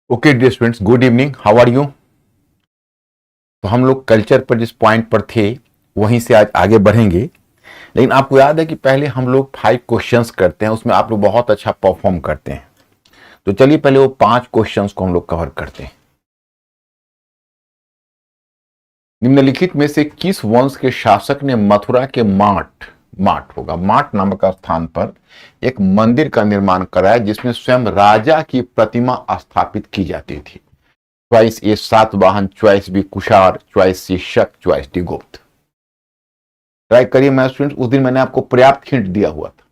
Okay dear students, good evening, how are you. तो हम लोग कल्चर पर जिस पॉइंट पर थे वहीं से आज आगे बढ़ेंगे। लेकिन आपको याद है कि पहले हम लोग 5 क्वेश्चंस करते हैं, उसमें आप लोग बहुत अच्छा परफॉर्म करते हैं। तो चलिए पहले वो 5 क्वेश्चंस को हम लोग कवर करते हैं। निम्नलिखित में से किस वंश के शासक ने मथुरा के माट नामक स्थान पर एक मंदिर का निर्माण कराया जिसमें स्वयं राजा की प्रतिमा स्थापित की जाती थी। Choice A Satavahana, choice B Kushan, choice C Shaka, choice D गुप्त। ट्राई करिए मैं स्टूडेंट्स, उस दिन मैंने आपको पर्याप्त हिंट दिया हुआ था।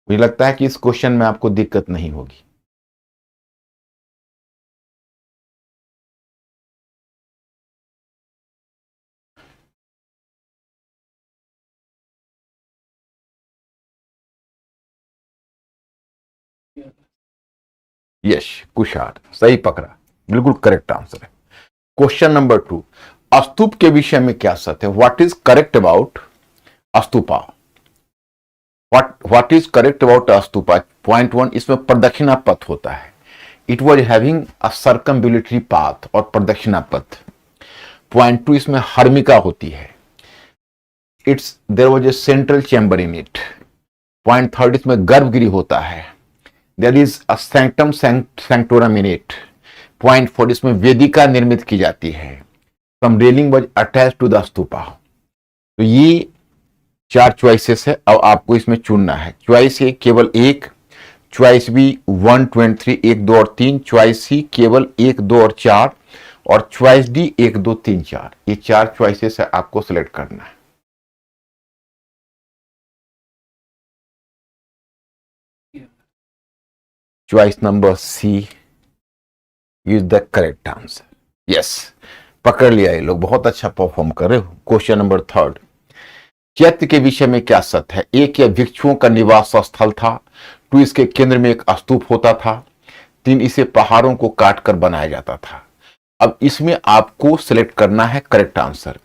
मुझे लगता है कि इस क्वेश्चन में आपको दिक्कत नहीं होगी। यश, कुषाण सही पकड़ा, बिल्कुल करेक्ट आंसर है। क्वेश्चन नंबर 2, स्तूप के विषय में क्या सत्य है? What is correct about stupa? What is correct about stupa? Point 1, इसमें प्रदक्षिणा पथ होता है। It was having a circumambulatory path और प्रदक्षिणा पथ। पॉइंट 2, इसमें हर्मिका होती है। It's there was a central chamber in it. Point 3, इसमें गर्भगृह होता है। There is a sanctum sanctorum in it. Point 4, इसमें वेदिका निर्मित की जाती है। Some railing was attach to the stupa. तो ये 4 चॉइसेस है। अब आपको इसमें चुनना है। चॉइस ए केवल 1, चॉइस बी 1, 2 और 3, 1, 2 और 3, चॉइस सी केवल 1, 2 और 4 और चॉइस डी 1, 2, 3, 4। ये 4 चॉइसेस है, आपको सिलेक्ट करना है। Choice number C is the correct answer. Yes, पकड़ लिया, ये लोग बहुत अच्छा परफॉर्म कर रहे हो। क्वेश्चन नंबर 3, चैत्य के विषय में क्या सत्य है? 1, यह भिक्षुओं का निवास स्थल था। 2, इसके केंद्र में एक स्तूप होता था। 3, इसे पहाड़ों को काटकर बनाया जाता था। अब इसमें आपको सिलेक्ट करना है correct answer.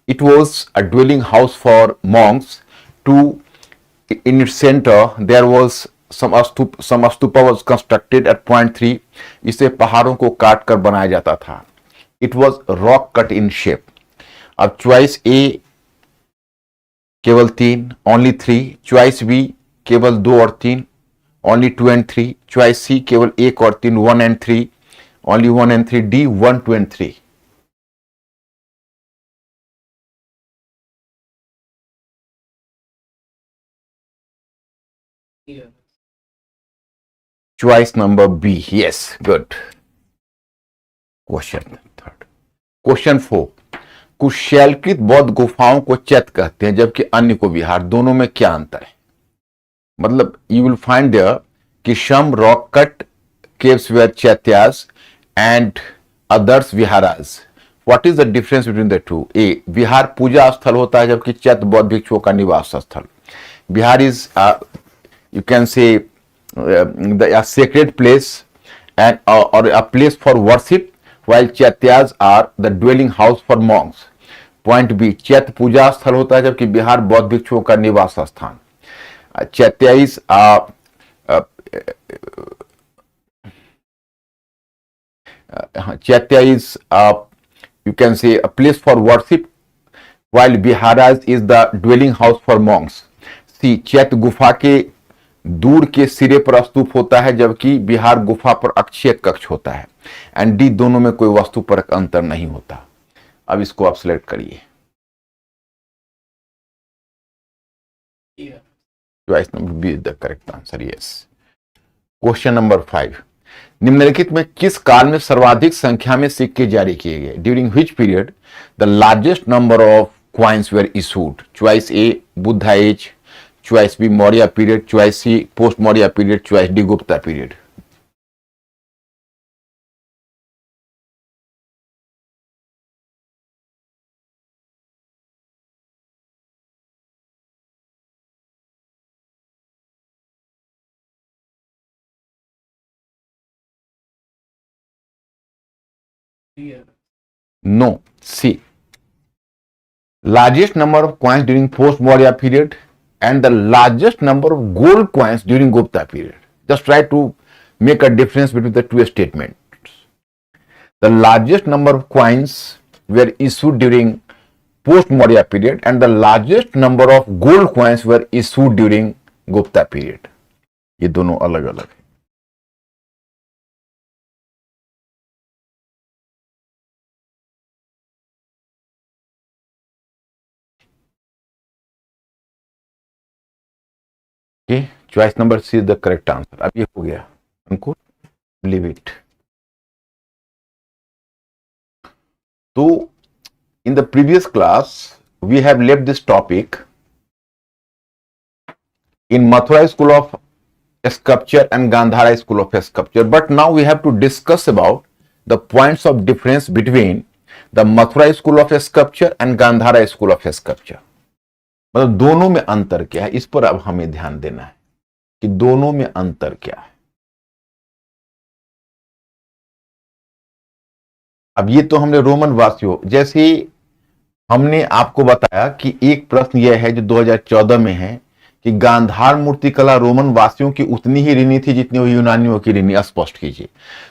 It was a dwelling house for Monks. 2, in its center there was some stupa was constructed at point 3. इसे पहाड़ों को काट कर बनाया जाता था। It was rock cut in shape. अब चॉइस ए केवल 3, only 3, चॉइस बी केवल 2 और 3, only 2 and 3, चॉइस सी केवल 1 और 3, 1 and 3, only 1 and 3, D 1, 2 and 3। Choice number B, yes, good. Question 3, question 4, कुछ शैलकृत बौद्ध गुफाओं को चैत्य कहते हैं जबकि अन्य को विहार। दोनों में क्या अंतर है? मतलब यू विल फाइंड देयर कि some rock cut caves were chaityas and others viharas. What is the difference between the two? A, विहार पूजा स्थल होता है जबकि चैत्य बौद्ध भिक्षुओं का निवास स्थल। विहार is you can say a sacred place and or a place for worship, while chaityas are the dwelling house for monks. Point B, चैत्य पूजा स्थल होता है जबकि विहार बौद्ध भिक्षुओं का निवास स्थान। चैत्य is Chaitya is you can say a place for worship, while Viharas is the dwelling house for monks. सी, चैत्य गुफा के दूर के सिरे पर स्तूप होता है जबकि विहार गुफा पर अक्षय कक्ष होता है। एंड डी, दोनों में कोई वस्तु पर अंतर नहीं होता। अब इसको आप सिलेक्ट करिए। Choice number B is the correct answer. Yes. Question number 5, निम्नलिखित में किस काल में सर्वाधिक संख्या में सिक्के जारी किए गए? During which period the largest number of coins were issued? Choice A Buddha age, choice B Maurya period, choice C post Maurya period, choice D Gupta period. No, C, largest number of coins during post-Maurya period and the largest number of gold coins during Gupta period. Just try to make a difference between the two statements. The largest number of coins were issued during post-Maurya period and the largest number of gold coins were issued during Gupta period. ये दोनों अलग अलग है. Okay, choice number C is the correct answer. अब ये हो गया, हमको leave it. तो in the previous class we have left this topic in Mathura school of sculpture and Gandhara school of sculpture, but now we have to discuss about the points of difference between the Mathura school of sculpture and Gandhara school of sculpture. मतलब दोनों में अंतर क्या है, इस पर अब हमें ध्यान देना है कि दोनों में अंतर क्या है. अब ये तो हमने रोमन वासियों, जैसे हमने आपको बताया कि एक प्रश्न यह है जो 2014 में है कि गांधार मूर्तिकला रोमन वासियों की उतनी ही ऋणी थी जितनी वो यूनानियों की ऋणी, स्पष्ट कीजिए.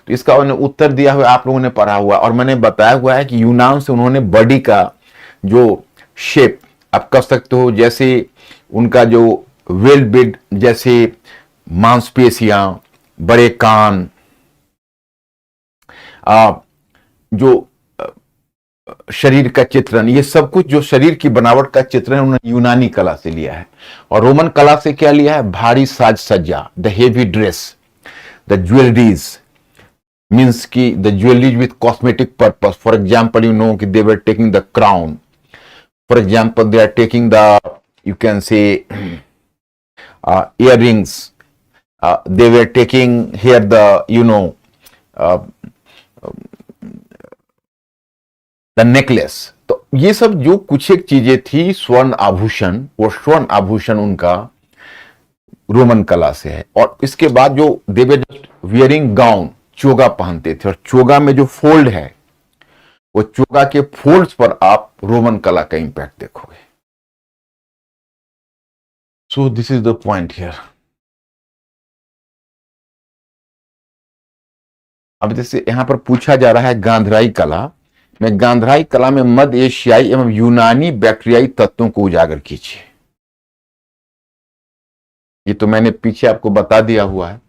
तो इसका उन्होंने उत्तर दिया हुआ आप लोगों ने पढ़ा हुआ और मैंने बताया हुआ है कि यूनान से उन्होंने बॉडी का जो शेप आप कह सकते हो, जैसे उनका जो वेल बिल्ड, जैसे मांसपेशियां, बड़े कान, जो शरीर का चित्रण, ये सब कुछ जो शरीर की बनावट का चित्रण उन्होंने यूनानी कला से लिया है. और रोमन कला से क्या लिया है, भारी साज सज्जा, the heavy dress, the jewelleries, means की the jewelleries with cosmetic purpose. For example you know कि they were taking the crown. For example, they are taking the, you can say, earrings. They were taking here the, you know, the necklace. तो ये सब जो कुछ एक चीजें थी स्वर्ण आभूषण, वो स्वर्ण आभूषण उनका रोमन कला से है. और इसके बाद जो they were just wearing gown, चोगा पहनते थे, और चोगा में जो फोल्ड है वो चोगा के फोल्ड्स पर आप रोमन कला का इंपैक्ट देखोगे. So this is the point here. अब जैसे यहां पर पूछा जा रहा है गांधारी कला में, गांधारी कला में मध्य एशियाई एवं यूनानी बैक्टीरियाई तत्वों को उजागर कीजिए. ये तो मैंने पीछे आपको बता दिया हुआ है.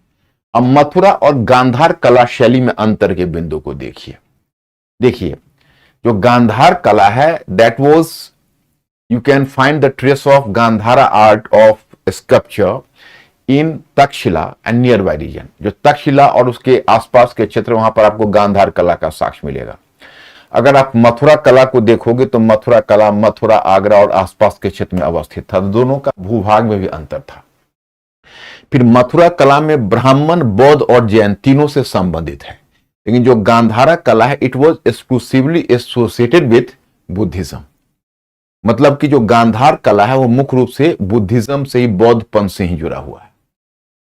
अब मथुरा और गांधार कला शैली में अंतर के बिंदु को देखिए. देखिए जो गांधार कला है, that was, you can find the trace of Gandhara art of sculpture in Taxila and nearby region. जो तक्षशिला और उसके आसपास के क्षेत्र, वहां पर आपको गांधार कला का साक्ष्य मिलेगा. अगर आप मथुरा कला को देखोगे तो मथुरा कला मथुरा, आगरा और आसपास के क्षेत्र में अवस्थित था. दोनों का भूभाग में भी अंतर था. फिर मथुरा कला में ब्राह्मण, बौद्ध और जैन तीनों से संबंधित है, लेकिन जो गांधारा कला है it was exclusively associated with Buddhism. मतलब कि जो गांधार कला है वो मुख्य रूप से बुद्धिज्म से ही, बौद्धपंथ से ही जुड़ा हुआ है.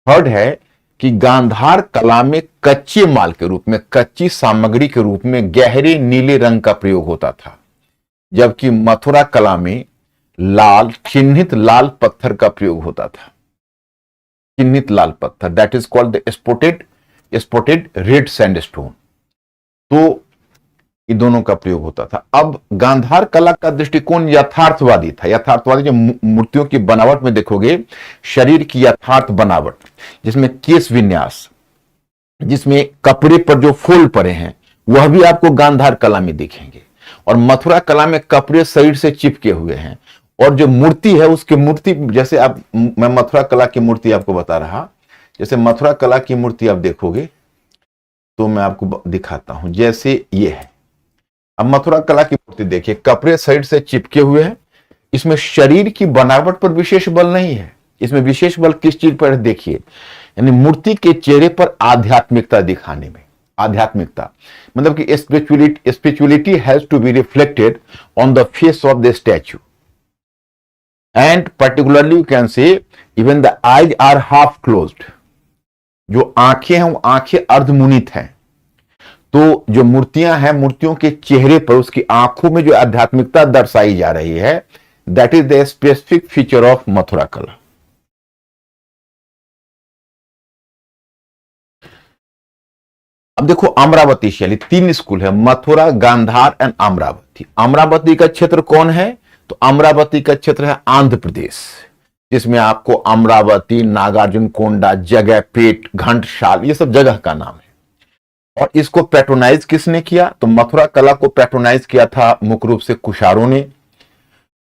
थर्ड है कि गांधार कला में कच्चे माल के रूप में, कच्ची सामग्री के रूप में गहरे नीले रंग का प्रयोग होता था, जबकि मथुरा कला में लाल, चिन्हित लाल पत्थर का प्रयोग होता था. चिन्हित लाल पत्थर, that is called the spotted red sandstone. तो ये दोनों का प्रयोग होता था. अब गांधार कला का दृष्टिकोण यथार्थवादी था. यथार्थवादी जो मूर्तियों की बनावट में देखोगे, शरीर की यथार्थ बनावट, जिसमें केश विन्यास, जिसमें कपड़े पर जो फूल पड़े हैं, वह भी आपको गांधार कला में दिखेंगे. और मथुरा कला में कपड़े शरीर से चिपके हुए हैं. और जो मूर्ति है उसकी मूर्ति, जैसे आप, मैं मथुरा कला की मूर्ति आपको बता रहा, जैसे मथुरा कला की मूर्ति आप देखोगे तो मैं आपको दिखाता हूं. जैसे ये है, अब मथुरा कला की मूर्ति देखिए, कपड़े शरीर से चिपके हुए हैं. इसमें शरीर की बनावट पर विशेष बल नहीं है. इसमें विशेष बल किस चीज पर देखिए, यानी मूर्ति के चेहरे पर आध्यात्मिकता दिखाने में. आध्यात्मिकता मतलब कि spirituality has to be reflected on the face of the statue. And particularly you can say even the eyes are half closed. जो आंखें हैं वो आंखें अर्धमुनित हैं. तो जो मूर्तियां हैं, मूर्तियों के चेहरे पर, उसकी आंखों में जो आध्यात्मिकता दर्शाई जा रही है, that is the specific feature of Mathura कला. अब देखो अमरावती शैली, तीन स्कूल है, मथुरा, गांधार एंड अमरावती। अमरावती का क्षेत्र कौन है? तो अमरावती का क्षेत्र है आंध्र प्रदेश, जिसमें आपको अमरावती, नागार्जुन कोंडा, जगहपेट, घंटसाल, ये सब जगह का नाम है। और इसको पैट्रोनाइज किसने किया? तो मथुरा कला को पैट्रोनाइज किया था मुख्य रूप से कुशारों ने,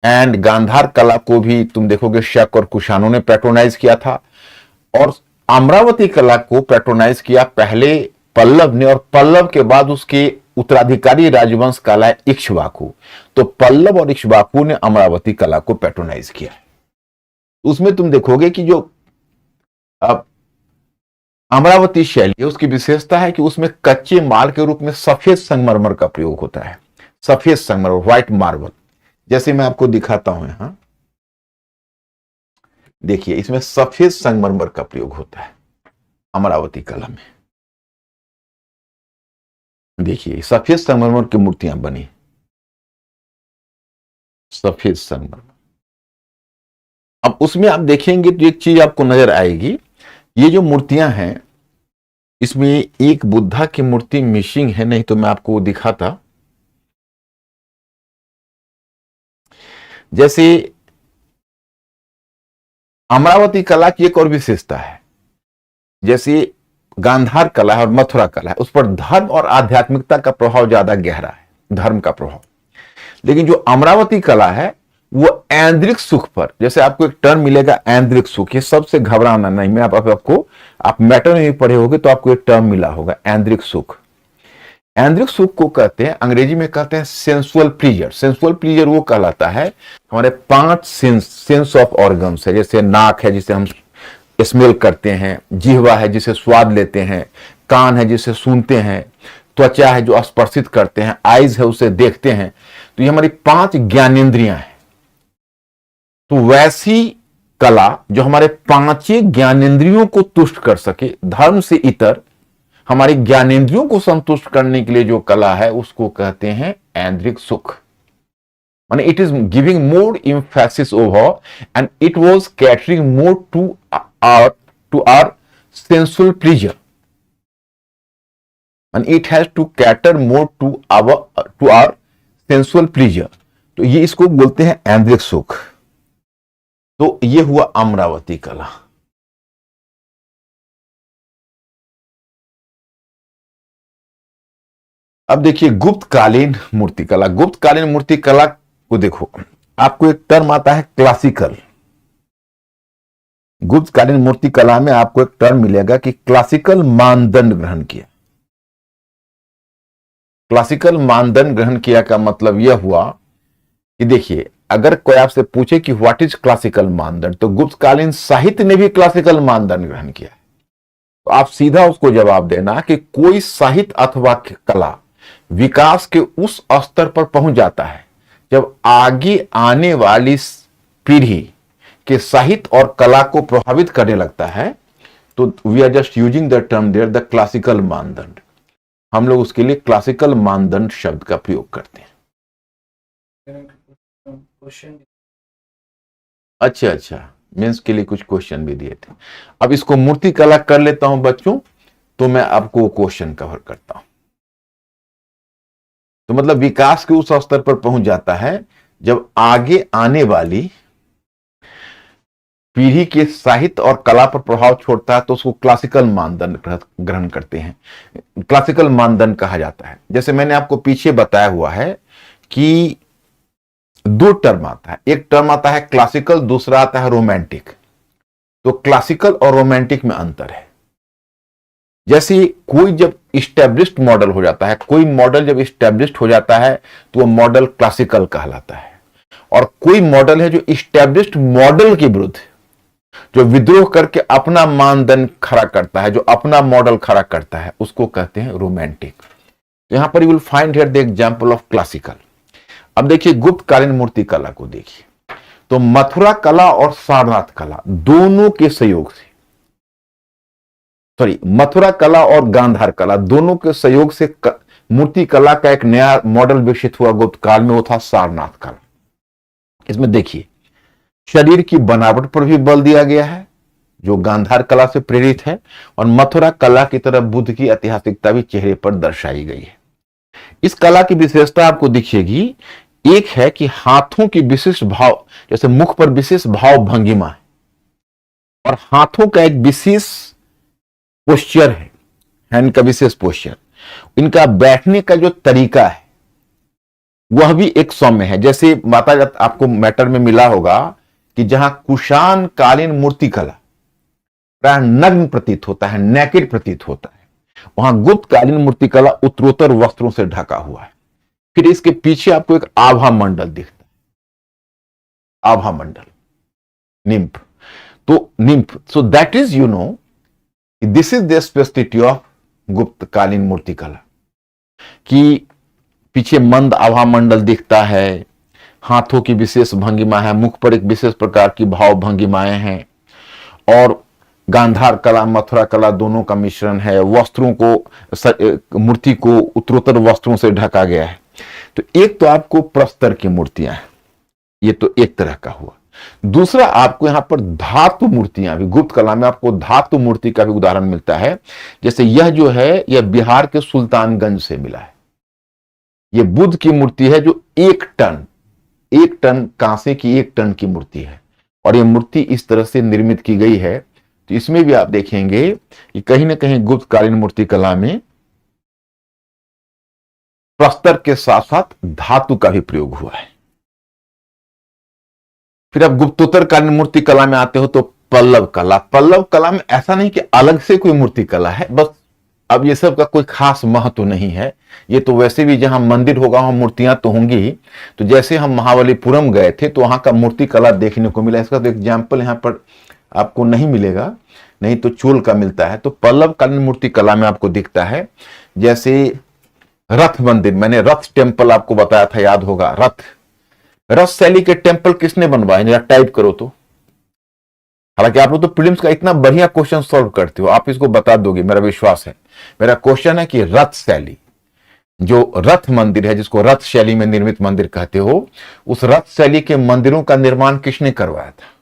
एंड गांधार कला को भी तुम देखोगे शक और कुशानों ने पैट्रोनाइज किया था। और अमरावती कला को पैट्रोनाइज किया पहले पल्लव ने, और पल्लव के बाद उसके उत्तराधिकारी राजवंश कहलाए इक्ष्वाकु। तो पल्लव और इक्ष्वाकु ने अमरावती कला को पैट्रोनाइज किया है। उसमें तुम देखोगे कि जो अब अमरावती शैली है उसकी विशेषता है कि उसमें कच्चे माल के रूप में सफेद संगमरमर का प्रयोग होता है। सफेद संगमरमर, व्हाइट मार्बल, जैसे मैं आपको दिखाता हूं यहां, देखिए इसमें सफेद संगमरमर का प्रयोग होता है अमरावती कला में। देखिए सफेद संगमरमर की मूर्तियां बनी, सफेद संगमरमर। अब उसमें आप देखेंगे तो एक चीज आपको नजर आएगी, ये जो मूर्तियां हैं इसमें एक बुद्धा की मूर्ति मिसिंग है, नहीं तो मैं आपको दिखाता। जैसे अमरावती कला की एक और विशेषता है, जैसे गांधार कला है और मथुरा कला है, उस पर धर्म और आध्यात्मिकता का प्रभाव ज्यादा गहरा है, धर्म का प्रभाव। लेकिन जो अमरावती कला है वो ऐन्द्रिक सुख पर, जैसे आपको एक टर्म मिलेगा ऐन्द्रिक सुख, ये सबसे घबराना नहीं, मैं आपको आप मैटर में भी पढ़े होंगे तो आपको एक टर्म मिला होगा ऐन्द्रिक सुख। ऐन्द्रिक सुख को कहते हैं, अंग्रेजी में कहते हैं सेंसुअल प्लीजर। सेंसुअल प्लीजर वो कहलाता है हमारे 5 सेंस ऑफ ऑर्गन्स है, जैसे नाक है जिसे हम स्मेल करते हैं, जिह्वा है जिसे स्वाद लेते हैं, कान है जिसे सुनते हैं, त्वचा है जो स्पर्शित करते हैं, आईज है उसे देखते हैं। तो ये हमारी 5 ज्ञानेंद्रियां हैं। तो वैसी कला जो हमारे 5 ज्ञानेंद्रियों को तुष्ट कर सके, धर्म से इतर हमारी ज्ञानेंद्रियों को संतुष्ट करने के लिए जो कला है उसको कहते हैं ऐन्द्रिक सुख। माने it is giving more emphasis over and it was catering more to our sensual pleasure, and it has to cater more to our sensual pleasure। तो ये इसको बोलते हैं ऐन्द्रिक सुख। तो ये हुआ अमरावती कला। अब देखिए गुप्तकालीन मूर्तिकला। गुप्तकालीन मूर्तिकला को देखो, आपको एक टर्म आता है क्लासिकल। गुप्तकालीन मूर्तिकला में आपको एक टर्म मिलेगा कि क्लासिकल मानदंड ग्रहण किया। क्लासिकल मानदंड ग्रहण किया का मतलब यह हुआ कि देखिए अगर कोई आपसे पूछे कि व्हाट इज क्लासिकल मानदंड, तो गुप्तकालीन साहित्य ने भी क्लासिकल मानदंड ग्रहण किया है। तो आप सीधा उसको जवाब देना कि कोई साहित्य अथवा कला विकास के उस स्तर पर पहुंच जाता है जब आगे आने वाली पीढ़ी के साहित्य और कला को प्रभावित करने लगता है। तो we are just using the term there the classical मानदंड। हम लोग उसके लिए क्लासिकल मानदंड शब्द का प्रयोग करते हैं। अच्छा, मेंस के लिए कुछ क्वेश्चन भी दिए थे। अब इसको मूर्ति कला कर लेता हूं बच्चों, तो मैं आपको क्वेश्चन कवर करता हूं। तो मतलब विकास के उस स्तर पर पहुंच जाता है जब आगे आने वाली पीढ़ी के साहित्य और कला पर प्रभाव छोड़ता है, तो उसको क्लासिकल मानदंड ग्रहण करते हैं, क्लासिकल मानदंड कहा जाता है। जैसे मैंने आपको पीछे बताया हुआ है कि 2 टर्म आता है, एक टर्म आता है क्लासिकल, दूसरा आता है रोमांटिक। तो क्लासिकल और रोमांटिक में अंतर है। जैसे कोई जब इस्टेब्लिश्ड मॉडल हो जाता है, कोई मॉडल जब इस्टेब्लिश्ड हो जाता है तो वो मॉडल क्लासिकल कहलाता है। और कोई मॉडल है जो इस्टेब्लिश्ड मॉडल के विरुद्ध, जो विद्रोह करके अपना मानदंड खड़ा करता है, जो अपना मॉडल खड़ा करता है, उसको कहते हैं रोमांटिक। तो यहां पर you will find here the example of classical. अब देखिए गुप्तकालीन मूर्ति कला को देखिए, तो मथुरा कला और सारनाथ कला दोनों के सहयोग से, मथुरा कला और गांधार कला दोनों के सहयोग से मूर्ति कला का एक नया मॉडल विकसित हुआ गुप्त काल में, वो था सारनाथ कला। इसमें देखिए शरीर की बनावट पर भी बल दिया गया है, जो गांधार कला से प्रेरित है, और मथुरा कला की तरफ बुद्ध की ऐतिहासिकता भी चेहरे पर दर्शाई गई है। इस कला की विशेषता आपको दिखेगी, एक है कि हाथों की विशिष्ट भाव, जैसे मुख पर विशेष भाव भंगिमा है, और हाथों का एक विशेष पोस्चर है, हैंड का विशेष पोस्चर। इनका बैठने का जो तरीका है वह भी एक सौम्य है। जैसे आपको मैटर में मिला होगा कि जहां कुषाण कालीन मूर्तिकला प्राय नग्न प्रतीत होता है, नेकेड प्रतीत होता है, वहां गुप्त कालीन मूर्तिकला उत्तरोत्तर वस्त्रों से ढका हुआ है। फिर इसके पीछे आपको एक आभा मंडल दिखता है, आभा मंडल, निम्फ। तो nymph, so that is this is the specificity of Gupta कालीन मूर्तिकला, कि पीछे मंद आभा मंडल दिखता है, हाथों की विशेष भंगिमा है, मुख पर एक विशेष प्रकार की भाव भंगिमाएं हैं, और गांधार कला मथुरा कला दोनों का मिश्रण है। वस्त्रों को, मूर्ति को उत्तरोत्तर वस्त्रों से ढका गया है। तो एक तो आपको प्रस्तर की मूर्तियां हैं, ये तो एक तरह का हुआ। दूसरा, आपको यहां पर धातु मूर्तियां भी, गुप्त कला में आपको धातु मूर्ति का भी उदाहरण मिलता है। जैसे यह जो है, यह बिहार के सुल्तानगंज से मिला है। यह बुद्ध की मूर्ति है जो 1 टन कांसे की 1 टन की मूर्ति है, और यह मूर्ति इस तरह से निर्मित की गई है। तो इसमें भी आप देखेंगे कि कहीं ना कहीं गुप्त कालीन मूर्ति कला में प्रस्तर के साथ साथ धातु का भी प्रयोग हुआ है। फिर आप गुप्तोत्तर कालीन मूर्ति कला में आते हो तो पल्लव कला। पल्लव कला में ऐसा नहीं कि अलग से कोई मूर्ति कला है, बस अब ये सब का कोई खास महत्व नहीं है। ये तो वैसे भी जहां मंदिर होगा वहां मूर्तियां तो होंगी। तो जैसे हम महाबलीपुरम गए थे तो वहां का मूर्ति कला देखने को मिला। इसका तो एग्जाम्पल यहाँ पर आपको नहीं मिलेगा, नहीं तो चोल का मिलता है। तो पल्लव कालीन मूर्ति कला में आपको दिखता है, जैसे रथ मंदिर, मैंने रथ टेम्पल आपको बताया था, याद होगा। रथ शैली के टेम्पल किसने बनवाए, जरा टाइप करो तो। हालांकि आप लोग तो प्रीलिम्स का इतना बढ़िया क्वेश्चन सॉल्व करते हो, आप इसको बता दोगे, मेरा विश्वास है। मेरा क्वेश्चन है कि रथ शैली, जो रथ मंदिर है, जिसको रथ शैली में निर्मित मंदिर कहते हो, उस रथ शैली के मंदिरों का निर्माण किसने करवाया था?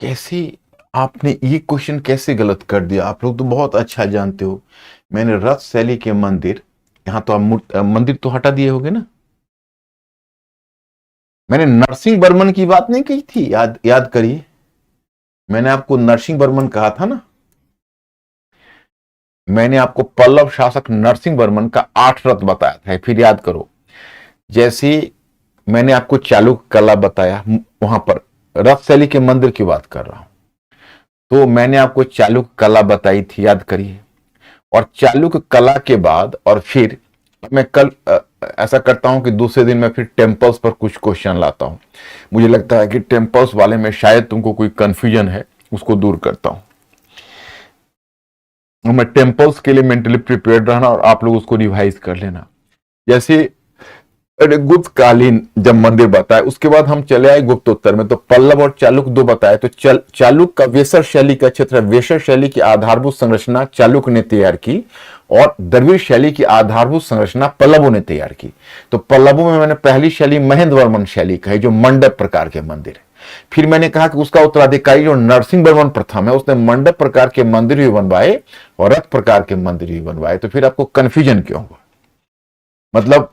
कैसे आपने ये क्वेश्चन कैसे गलत कर दिया? आप लोग तो बहुत अच्छा जानते हो। मैंने रथ शैली के मंदिर, यहां तो आप मंदिर तो हटा दिए होगे ना। मैंने नरसिंह वर्मन की बात नहीं की थी, याद करिए, मैंने आपको नरसिंह वर्मन कहा था ना। मैंने आपको पल्लव शासक नरसिंह वर्मन का 8 रथ बताया था, फिर याद करो। जैसे मैंने आपको चालुक्य कला बताया, वहां पर रथ शैली के मंदिर की बात कर रहा हूं, तो मैंने आपको चालुक्य कला बताई थी, याद करिए। और चालुक्य कला के बाद, और फिर मैं कल ऐसा करता हूं कि दूसरे दिन मैं फिर टेम्पल्स पर कुछ क्वेश्चन लाता हूं। मुझे लगता है कि टेम्पल्स वाले में शायद तुमको कोई कंफ्यूजन है, उसको दूर करता हूं। मैं टेम्पल्स के लिए मेंटली प्रिपेयर्ड रहना, और आप लोग उसको रिवाइज कर लेना। जैसे गुप्त कालीन जब मंदिर बताए, उसके बाद हम चले आए गुप्तोत्तर में, तो पल्लव और चालुक्य 2 बताए। तो चालुक्य का वेसर शैली का क्षेत्र है। वेसर शैली की आधारभूत संरचना चालुक्य ने तैयार की, और द्रविड़ शैली की आधारभूत संरचना पल्लवों ने तैयार की। तो पल्लवों में मैंने पहली शैली महेंद्र वर्मन शैली कही, जो मंडप प्रकार के मंदिर है। फिर मैंने कहा कि उसका उत्तराधिकारी जो नरसिंह वर्मन प्रथम है, उसने मंडप प्रकार के मंदिर भी बनवाए और रथ प्रकार के मंदिर भी बनवाए। तो फिर आपको कंफ्यूजन क्यों हुआ? मतलब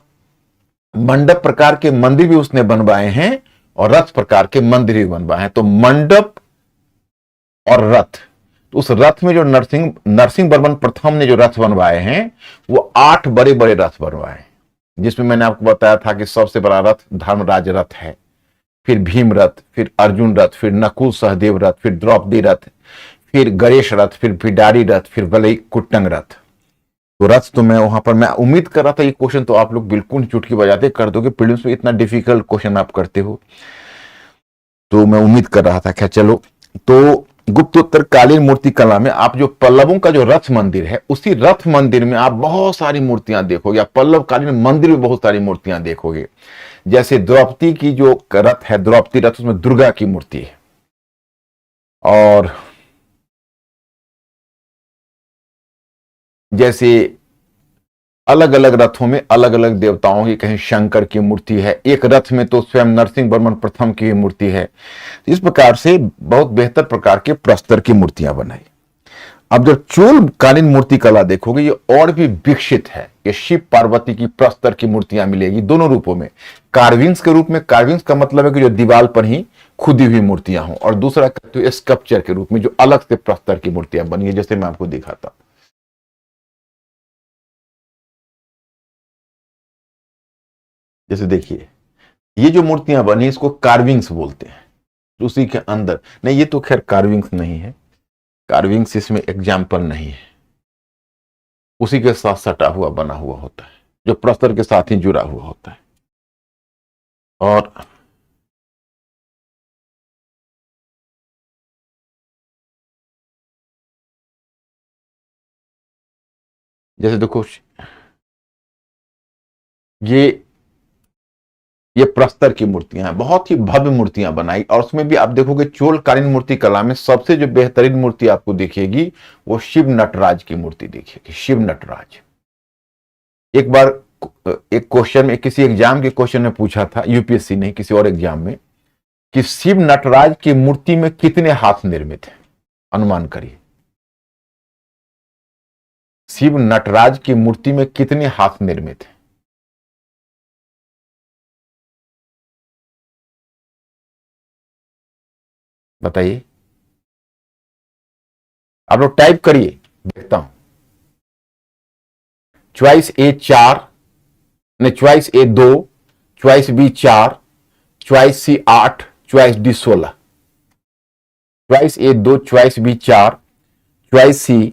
मंडप प्रकार के मंदिर भी उसने बनवाए हैं और रथ प्रकार के मंदिर भी बनवाए हैं। तो मंडप और रथ, तो उस रथ में जो नरसिंह वर्मन प्रथम ने जो रथ बनवाए हैं, वो 8 बड़े बड़े रथ बनवाए हैं, जिसमें मैंने आपको बताया था कि सबसे बड़ा रथ धर्मराज रथ है, फिर भीम रथ, फिर अर्जुन रथ, फिर नकुल सहदेव रथ, फिर द्रौपदी रथ, फिर गणेश रथ, फिर भिडारी रथ, फिर बलई कुट्टंग रथ। तो रथ तो मैं वहां पर, मैं उम्मीद कर रहा था ये क्वेश्चन तो आप लोग बिल्कुल चुटकी बजाते कर दोगे, प्रीलिम्स में इतना डिफिकल्ट क्वेश्चन आप करते हो, तो मैं उम्मीद कर रहा था। क्या चलो, तो गुप्तोत्तरकालीन मूर्ति कला में आप जो पल्लवों का जो रथ मंदिर है, उसी रथ मंदिर में आप बहुत सारी मूर्तियां देखोगे। आप पल्लव कालीन मंदिर में बहुत सारी मूर्तियां देखोगे। जैसे द्रौपदी की जो रथ है, द्रौपदी रथ, उसमें दुर्गा की मूर्ति है। और जैसे अलग अलग रथों में अलग अलग देवताओं की, कहीं शंकर की मूर्ति है, एक रथ में तो स्वयं नरसिंह वर्मन प्रथम की मूर्ति है। इस प्रकार से बहुत बेहतर प्रकार के प्रस्तर की मूर्तियां बनाई। अब जब चोल कालीन मूर्ति कला देखोगे, ये और भी विकसित है। ये शिव पार्वती की प्रस्तर की मूर्तियां मिलेगी दोनों रूपों में। कार्विंग्स के रूप में, कार्विंग्स का मतलब है कि जो दीवार पर ही खुदी हुई मूर्तियां हों, और दूसरा तो स्कल्पचर के रूप में जो अलग से प्रस्तर की मूर्तियां बनी है, जैसे मैं आपको दिखाता। जैसे देखिए, ये जो मूर्तियां बनी इसको कार्विंग्स बोलते हैं। उसी के अंदर नहीं, ये तो खैर कार्विंग्स नहीं है, कार्विंग्स इसमें एग्जाम्पल नहीं है। उसी के साथ सटा हुआ बना हुआ होता है, जो प्रस्तर के साथ ही जुड़ा हुआ होता है। और जैसे देखो, ये प्रस्तर की मूर्तियां हैं, बहुत ही भव्य मूर्तियां बनाई। और उसमें भी आप देखोगे चोल कालीन मूर्ति कला में सबसे जो बेहतरीन मूर्ति आपको दिखेगी वो शिव नटराज की मूर्ति दिखेगी। शिव नटराज, एक बार एक क्वेश्चन में, किसी एग्जाम के क्वेश्चन में पूछा था, यूपीएससी नहीं किसी और एग्जाम में, कि शिव नटराज की मूर्ति में कितने हाथ निर्मित हैं, अनुमान करिए। शिव नटराज की मूर्ति में कितने हाथ निर्मित हैं? बताइए, आप लोग टाइप करिए, देखता हूं। चॉइस ए 4, ने चॉइस ए 2, चॉइस बी 4, चॉइस सी 8, चॉइस डी 16। चॉइस ए 2, चॉइस बी 4, चॉइस सी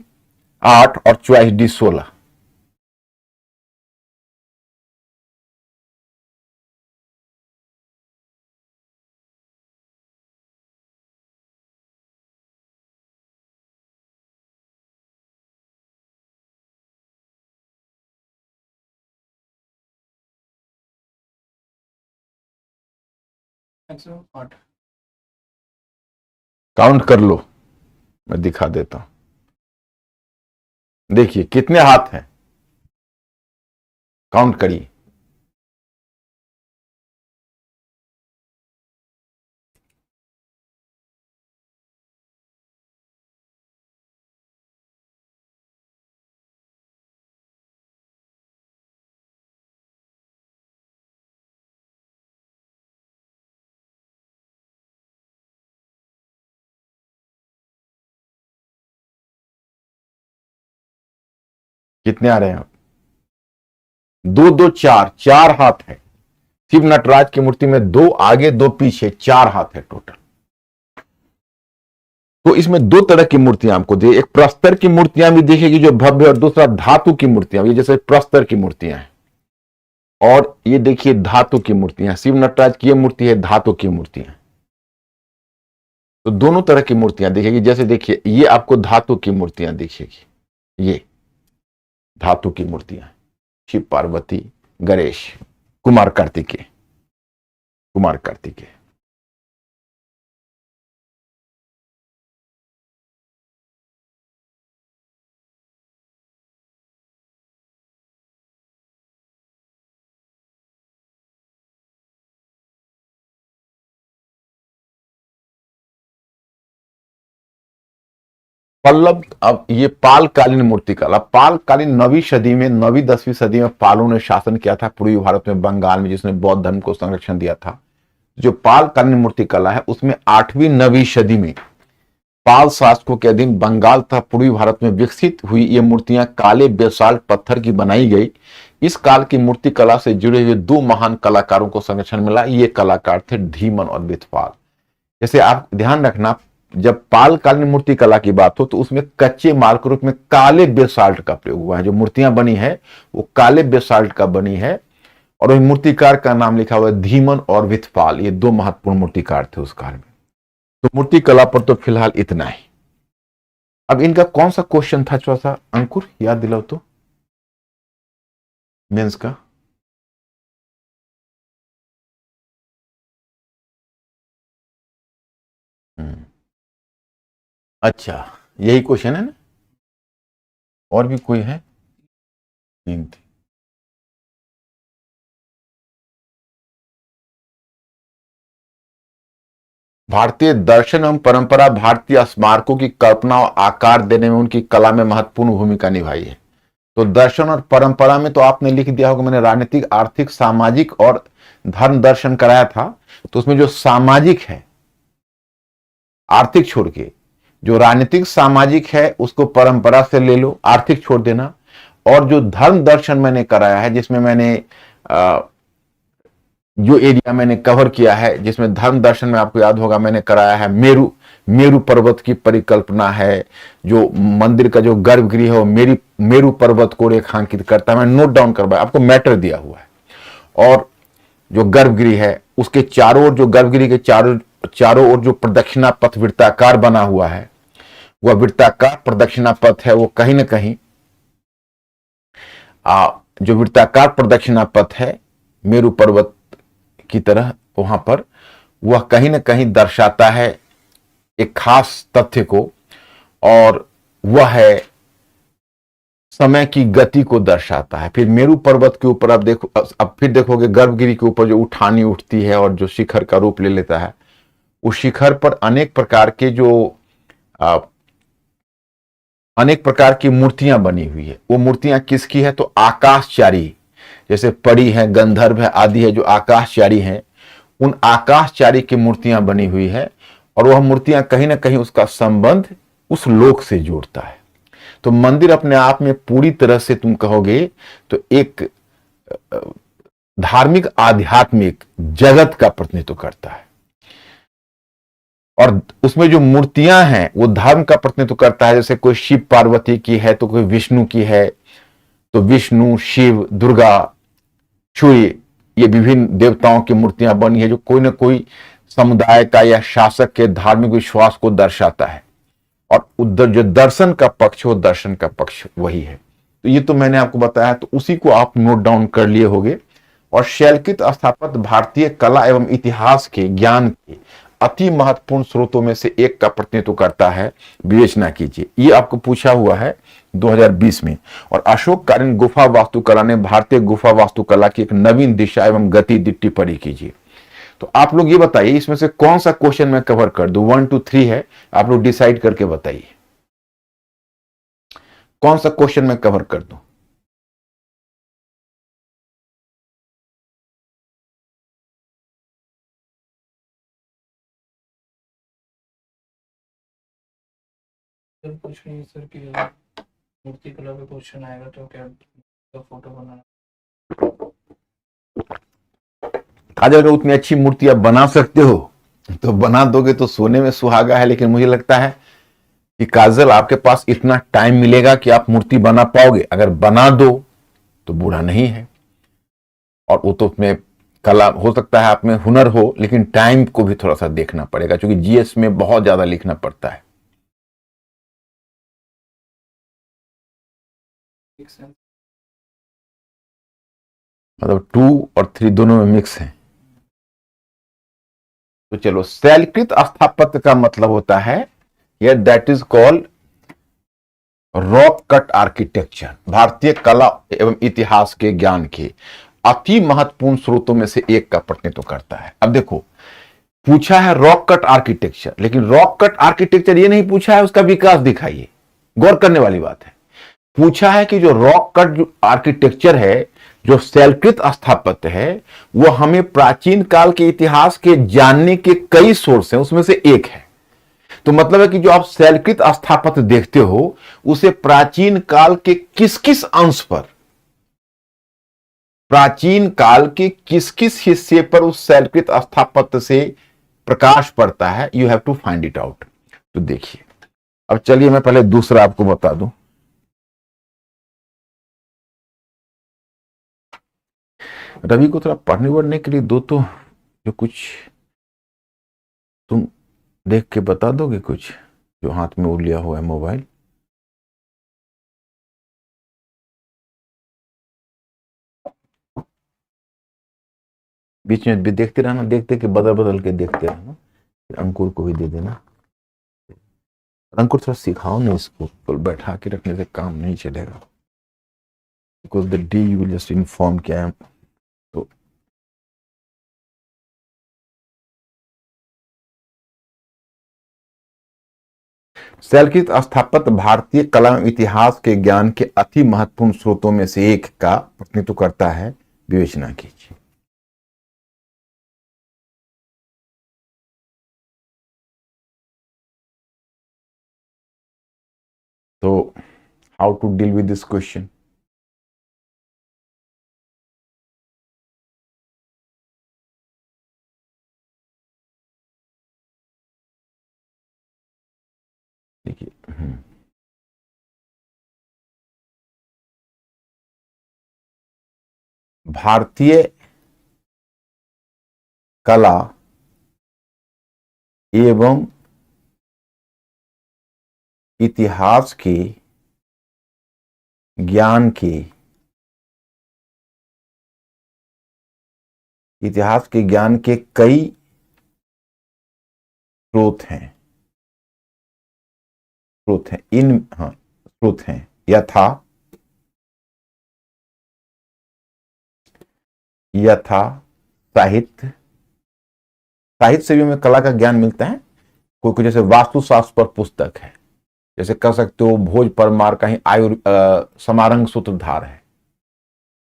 8 और चॉइस डी 16। काउंट कर लो, मैं दिखा देता हूं। देखिए कितने हाथ हैं, काउंट करिए। कितने आ रहे हैं आप? 2 2 4, 4 हाथ है। शिव नटराज की मूर्ति में 2 आगे 2 पीछे, 4 हाथ है टोटल। तो इसमें 2 तरह की मूर्तियां आपको दे, एक प्रस्तर की मूर्तियां भी दिखेगी जो भव्य, और दूसरा धातु की मूर्तियां, ये जैसे प्रस्तर की मूर्तियां हैं। और ये देखिए धातु की मूर्तियां, शिव नटराज की ये मूर्ति है धातु की मूर्तियां। तो दोनों तरह की मूर्तियां दिखेगी। जैसे देखिए, ये आपको धातु की मूर्तियां दिखेगी, ये धातु की मूर्तियां, शिव पार्वती, गणेश, कुमार कार्तिकेय, कुमार कार्तिकेय। पल्लव, अब ये पाल कालीन मूर्ति कला, पाल कालीन 9वीं सदी में, 9वीं 10वीं सदी में पालों ने शासन किया था पूर्वी भारत में, बंगाल में, जिसने बौद्ध धर्म को संरक्षण दिया था। जो पाल कालीन मूर्ति कला है उसमें 8वीं 9वीं सदी में पाल शासकों के अधीन बंगाल तथा पूर्वी भारत में विकसित हुई ये मूर्तियां काले बेसाल्ट पत्थर की बनाई गई। इस काल की मूर्ति कला से जुड़े हुए 2 महान कलाकारों को संरक्षण मिला। ये कलाकार थे धीमन और विथपाल। जैसे आप ध्यान रखना, जब पाल कालीन मूर्ति कला की बात हो तो उसमें कच्चे माल के रूप में काले बेसाल्ट का प्रयोग हुआ है। जो मूर्तियां बनी है वो काले बेसाल्ट का बनी है, और वही मूर्तिकार का नाम लिखा हुआ है धीमन और विथपाल। ये 2 महत्वपूर्ण मूर्तिकार थे उस काल में। तो मूर्ति कला पर तो फिलहाल इतना ही। अब इनका कौन सा क्वेश्चन था, थोड़ा सा अंकुर याद दिलाओ तो, मेंस का। अच्छा, यही क्वेश्चन है ना, और भी कोई है? तीन थी। भारतीय दर्शन एवं परंपरा भारतीय स्मारकों की कल्पना और आकार देने में उनकी कला में महत्वपूर्ण भूमिका निभाई है। तो दर्शन और परंपरा में तो आपने लिख दिया होगा, मैंने राजनीतिक, आर्थिक, सामाजिक और धर्म दर्शन कराया था। तो उसमें जो सामाजिक है, आर्थिक छोड़ के, जो राजनीतिक सामाजिक है उसको परंपरा से ले लो, आर्थिक छोड़ देना। और जो धर्म दर्शन मैंने कराया है, जिसमें मैंने जो एरिया मैंने कवर किया है, जिसमें धर्म दर्शन में आपको याद होगा मैंने कराया है मेरू, मेरू पर्वत की परिकल्पना है। जो मंदिर का जो गर्भगृह है वो मेरू पर्वत को रेखांकित करता है, मैंने नोट डाउन करवाया, आपको मैटर दिया हुआ है। और जो गर्भगृह है उसके चारों ओर, जो गर्भगृह के चारों ओर जो प्रदक्षिणा पथ वृत्ताकार बना हुआ है, वह वृत्ताकार प्रदक्षिणा पथ है, वो कहीं ना कहीं जो वृत्ताकार प्रदक्षिणा पथ है मेरू पर्वत की तरह, वहां पर वह कहीं ना कहीं दर्शाता है एक खास तथ्य को, और वह है समय की गति को दर्शाता है। फिर मेरू पर्वत के ऊपर अब फिर देखोगे गर्भगिरी के ऊपर जो उठानी उठती है और जो शिखर का रूप ले लेता है, उस शिखर पर अनेक प्रकार के अनेक प्रकार की मूर्तियां बनी हुई है। वो मूर्तियां किसकी है, तो आकाशचारी, जैसे परी है, गंधर्व है, आदि है, जो आकाशचारी हैं, उन आकाशचारी की मूर्तियां बनी हुई है। और वह मूर्तियां कहीं ना कहीं उसका संबंध उस लोक से जोड़ता है। तो मंदिर अपने आप में पूरी तरह से तुम कहोगे तो एक धार्मिक आध्यात्मिक जगत का प्रतिनिधित्व करता है। और उसमें जो मूर्तियां हैं वो धर्म का प्रतिनिधित्व करता है। जैसे कोई शिव पार्वती की है तो कोई विष्णु की है, तो विष्णु, शिव, दुर्गा, सूर्य, ये विभिन्न देवताओं की मूर्तियां बनी है, जो कोई ना कोई समुदाय का या शासक के धार्मिक विश्वास को दर्शाता है। और उधर जो दर्शन का पक्ष हो, दर्शन का पक्ष वही है। तो ये तो मैंने आपको बताया, तो उसी को आप नोट डाउन कर लिए होंगे। और शैलकृत स्थापत्य भारतीय कला एवं इतिहास के ज्ञान के अति महत्वपूर्ण स्रोतों में से एक का प्रतिनिधित्व करता है, विवेचना कीजिए। ये आपको पूछा हुआ है 2020 में। और अशोककालीन गुफा वास्तुकला ने भारतीय गुफा वास्तुकला की एक नवीन दिशा एवं गति दी, टिप्पणी कीजिए। तो आप लोग ये बताइए इसमें से कौन सा क्वेश्चन मैं कवर कर दूं, 1 2 3 है, आप लोग डिसाइड करके बताइए कौन सा क्वेश्चन मैं कवर कर दूं। सर कुछ नहीं सर कि मूर्ति कला पे क्वेश्चन आएगा तो क्या तो फोटो बनाना। अगर उतनी अच्छी मूर्ति आप बना सकते हो तो बना दोगे तो सोने में सुहागा है। लेकिन मुझे लगता है कि काजल आपके पास इतना टाइम मिलेगा कि आप मूर्ति बना पाओगे। अगर बना दो तो बुरा नहीं है। और वो तो उसमें कला हो सकता है, आप में हुनर हो, लेकिन टाइम को भी थोड़ा सा देखना पड़ेगा, क्योंकि जीएस में बहुत ज्यादा लिखना पड़ता है। मतलब 2 और 3 दोनों में मिक्स है। तो चलो, शैलकृत स्थापत्य का मतलब होता है या that is called rock cut architecture. भारतीय कला एवं इतिहास के ज्ञान के अति महत्वपूर्ण स्रोतों में से एक का प्रतिनिधित्व करता है। अब देखो, पूछा है रॉक कट आर्किटेक्चर, लेकिन रॉक कट आर्किटेक्चर ये नहीं पूछा है उसका विकास दिखाइए। गौर करने वाली बात है। पूछा है कि जो रॉक कट जो आर्किटेक्चर है, जो शैलकृत स्थापत्य है, वो हमें प्राचीन काल के इतिहास के जानने के कई सोर्स हैं, उसमें से एक है। तो मतलब है कि जो आप शैलकृत स्थापत्य देखते हो उसे प्राचीन काल के किस किस अंश पर, प्राचीन काल के किस किस हिस्से पर उस शैलकृत स्थापत्य से प्रकाश पड़ता है, you have to find it out. तो देखिए, अब चलिए मैं पहले दूसरा आपको बता दूं। रवि को थोड़ा पढ़ने वढ़ने के लिए दो, तो जो कुछ तुम देख के बता दोगे, कुछ जो हाथ में वो लिया हुआ है मोबाइल। बीच में भी देखते रहना, देखते कि बदल बदल के देखते रहना। फिर अंकुर को भी दे देना। अंकुर थोड़ा सिखाओ ना इसको, तो बैठा के रखने से काम नहीं चलेगा। Because the D you will just inform क्या है। तो शैलकृत स्थापत्य भारतीय कला एवं इतिहास के ज्ञान के अति महत्वपूर्ण स्रोतों में से एक का प्रतिनिधित्व करता है। विवेचना कीजिए। तो how to deal with this question? देखिए, भारतीय कला एवं इतिहास के ज्ञान के कई स्रोत हैं। स्रोत हैं यथा साहित्य से भी हमें कला का ज्ञान मिलता है। कोई जैसे वास्तुशास्त्र पर पुस्तक है, जैसे कह सकते हो भोज परमार का ही समारंग सूत्रधार है,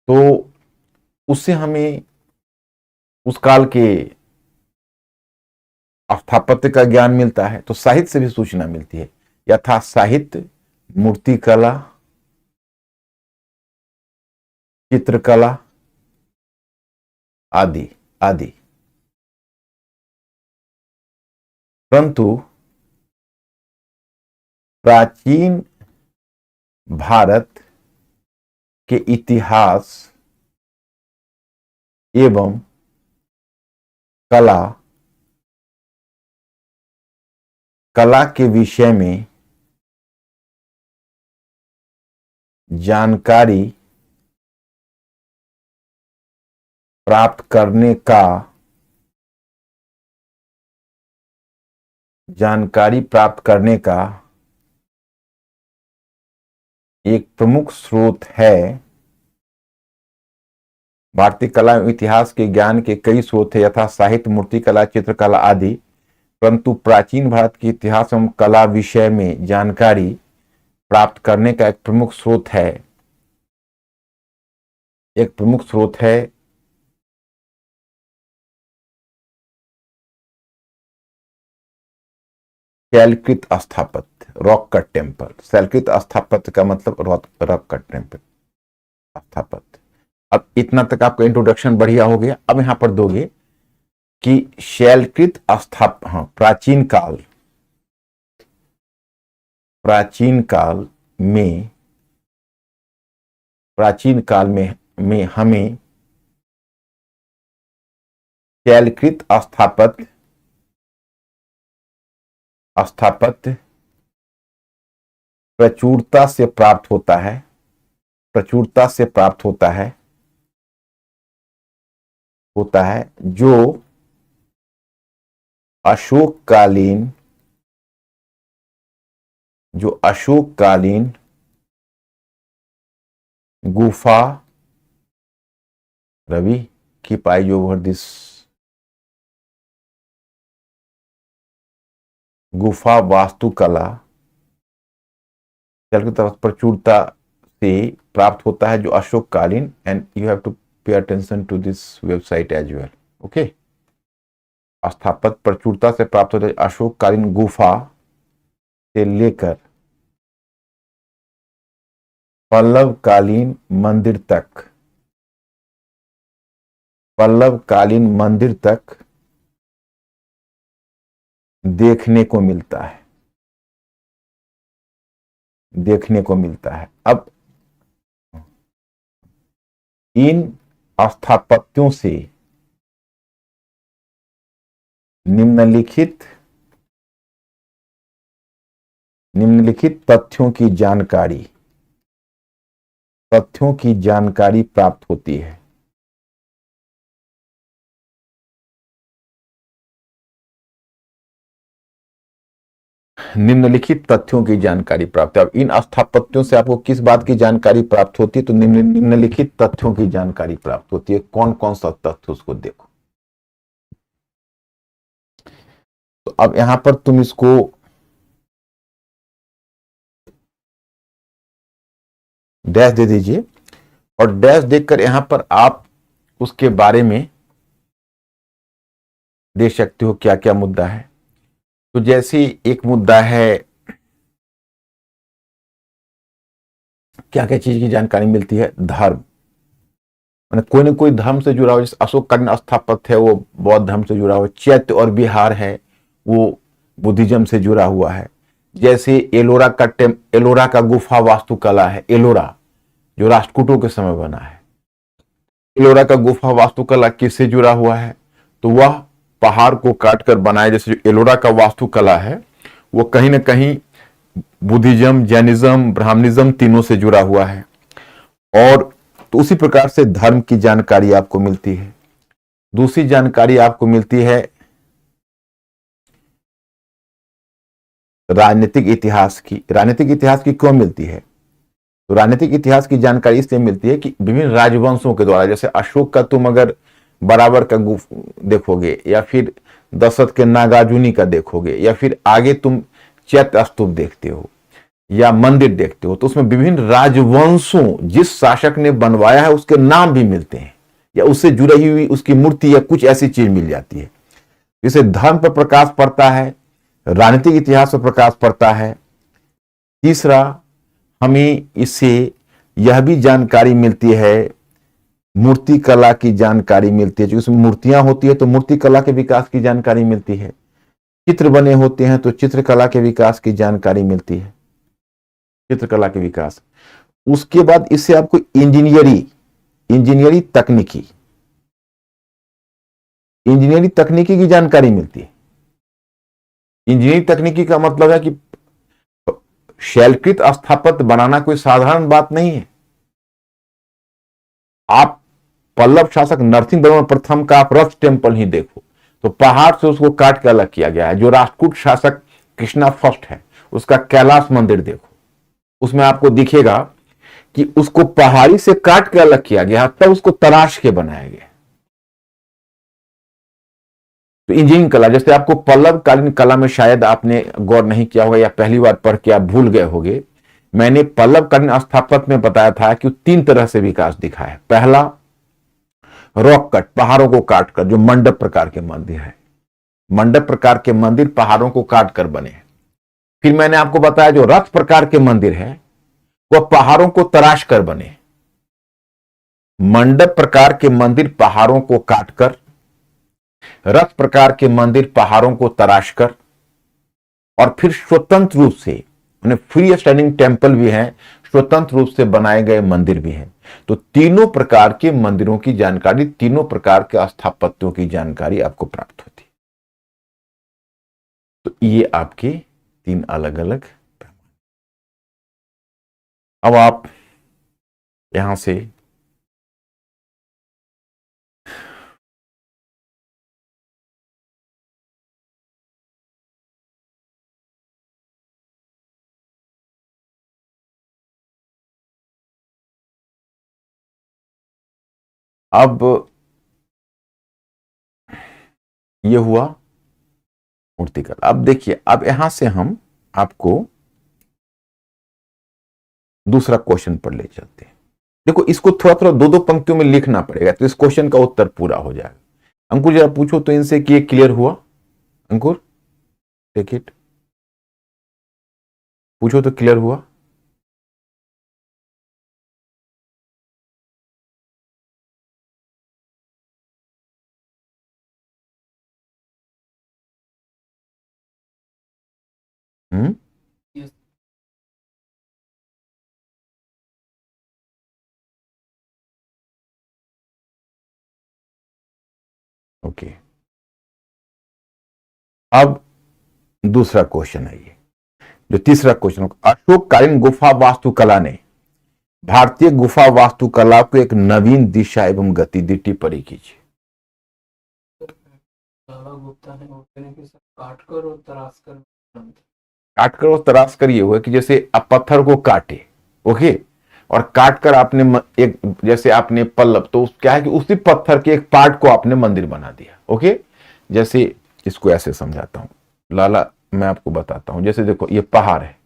तो उससे हमें उस काल के स्थापत्य का ज्ञान मिलता है। तो साहित्य से भी सूचना मिलती है, यथा साहित्य, मूर्तिकला, चित्रकला आदि आदि। परंतु प्राचीन भारत के इतिहास एवं कला के विषय में जानकारी प्राप्त करने का एक प्रमुख स्रोत है। भारतीय कला एवं इतिहास के ज्ञान के कई स्रोत हैं, यथा साहित्य, मूर्तिकला, चित्रकला आदि। परंतु प्राचीन भारत के इतिहास एवं कला विषय में जानकारी प्राप्त करने का एक प्रमुख स्रोत है शैलकृत स्थापत्य, रॉक कट टेम्पल। शैलकृत स्थापत्य का मतलब रॉक कट टेम्पल स्थापत्य। अब इतना तक आपका इंट्रोडक्शन बढ़िया हो गया। अब यहां पर दोगे कि शैलकृत प्राचीन काल में हमें शैलकृत स्थापत्य प्रचुरता से प्राप्त होता है जो अशोककालीन गुफा Ravi keep eyes over this गुफा वास्तुकला की तरफ प्रचुरता से प्राप्त होता है, जो अशोककालीन, and you have to pay attention to this website as well. Okay, स्थापत्य प्रचुरता से प्राप्त होता है अशोककालीन गुफा से लेकर पल्लवकालीन मंदिर तक देखने को मिलता है। अब इन स्थापत्यों से निम्नलिखित तथ्यों की जानकारी प्राप्त होती है। निम्नलिखित तथ्यों की जानकारी प्राप्त है। अब इन स्थापत्यों से आपको किस बात की जानकारी प्राप्त होती है? तो निम्नलिखित तथ्यों की जानकारी प्राप्त होती है। कौन कौन सा तथ्य, उसको देखो। तो अब यहां पर तुम इसको डैश दे दीजिए और डैश देखकर यहां पर आप उसके बारे में देख सकते हो क्या क्या मुद्दा है। तो जैसे एक मुद्दा है, क्या क्या चीज की जानकारी मिलती है? धर्म, मैंने कोई ना कोई धर्म से जुड़ा हो। जैसे अशोककालीन स्थापत्य है वो बौद्ध धर्म से जुड़ा हुआ है। चैत्य और विहार है वो बुद्धिज्म से जुड़ा हुआ है। जैसे एलोरा का गुफा वास्तुकला है, एलोरा जो राष्ट्रकूटों के समय बना है। एलोरा का गुफा वास्तुकला किससे जुड़ा हुआ है? तो वह पहाड़ को काटकर बनाया। जैसे जो एलोरा का वास्तुकला है वो कहीं ना कहीं बुद्धिज्म, जैनिज्म, ब्राह्मणिज्म तीनों से जुड़ा हुआ है। और तो उसी प्रकार से धर्म की जानकारी आपको मिलती है। दूसरी जानकारी आपको मिलती है राजनीतिक इतिहास की। राजनीतिक इतिहास की क्यों मिलती है? तो राजनीतिक इतिहास की जानकारी इसलिए मिलती है कि विभिन्न राजवंशों के द्वारा, जैसे अशोक का तुम अगर बराबर का देखोगे, या फिर दशरथ के नागार्जुनी का देखोगे, या फिर आगे तुम चैत्य स्तूप देखते हो या मंदिर देखते हो, तो उसमें विभिन्न राजवंशों जिस शासक ने बनवाया है उसके नाम भी मिलते हैं, या उससे जुड़ी हुई उसकी मूर्ति या कुछ ऐसी चीज मिल जाती है। इसे धर्म पर प्रकाश पड़ता है, राजनीतिक इतिहास पर प्रकाश पड़ता है। तीसरा, हमें इससे यह भी जानकारी मिलती है, मूर्ति कला की जानकारी मिलती है। जो उसमें मूर्तियां होती है तो मूर्ति कला के विकास की जानकारी मिलती है। चित्र बने होते हैं तो चित्रकला के विकास की जानकारी मिलती है, चित्रकला के विकास। उसके बाद इससे आपको इंजीनियरिंग तकनीकी की जानकारी मिलती है। इंजीनियरिंग तकनीकी का मतलब है कि शैलकृत स्थापत्य बनाना कोई साधारण बात नहीं है। आप पल्लव शासक नरसिंहवर्मन प्रथम का आप रथ टेम्पल ही देखो, तो पहाड़ से उसको काट के अलग किया गया है। जो राष्ट्रकूट शासक कृष्णा फर्स्ट है उसका कैलाश मंदिर देखो, उसमें आपको दिखेगा कि उसको पहाड़ी से काट के अलग किया गया, तब उसको तराश के बनाया गया। तो इंजीनियरिंग कला, जैसे आपको पल्लव कालीन कला में शायद आपने गौर नहीं किया होगा या पहली बार पढ़ के आप भूल गए होंगे, मैंने पल्लव कालीन स्थापत्य में बताया था कि तीन तरह से विकास दिखा है। पहला, रॉक कट, पहाड़ों को काटकर, जो मंडप प्रकार के मंदिर है, मंडप प्रकार के मंदिर पहाड़ों को काटकर बने। फिर मैंने आपको बताया जो रथ प्रकार के मंदिर है वह पहाड़ों को तराश कर बने। मंडप प्रकार के मंदिर पहाड़ों को काटकर, रथ प्रकार के मंदिर पहाड़ों को तराश कर, और फिर स्वतंत्र रूप से फ्री स्टैंडिंग टेम्पल भी हैं, स्वतंत्र रूप से बनाए गए मंदिर भी हैं। तो तीनों प्रकार के मंदिरों की जानकारी, तीनों प्रकार के स्थापत्यों की जानकारी आपको प्राप्त होती है। तो ये आपके तीन अलग अलग। अब आप यहां से अब ये हुआ मूर्तिकला। अब देखिए, अब यहां से हम आपको दूसरा क्वेश्चन पर ले चलते हैं। देखो, इसको थोड़ा थोड़ा दो दो पंक्तियों में लिखना पड़ेगा तो इस क्वेश्चन का उत्तर पूरा हो जाएगा। अंकुर जरा पूछो तो इनसे कि ये क्लियर हुआ? अंकुर, टेक इट, पूछो तो क्लियर हुआ? हम्म, Yes. ओके। अब दूसरा क्वेश्चन है ये, जो तीसरा क्वेश्चन, अशोककालीन गुफा वास्तुकला ने भारतीय गुफा वास्तुकला को एक नवीन दिशा एवं गति दी। टिप्पणी कीजिए। लाला गुप्ता ने वो तरीके से काट कर और तराश कर बनाया। काट कर और तराश कर ये हुआ कि जैसे आप पत्थर को काटे, ओके, और काट कर आपने एक जैसे आपने पल्लव, तो क्या है कि उसी पत्थर के एक पार्ट को आपने मंदिर बना दिया, ओके। जैसे इसको ऐसे समझाता हूं लाला, मैं आपको बताता हूं। जैसे देखो ये पहाड़ है,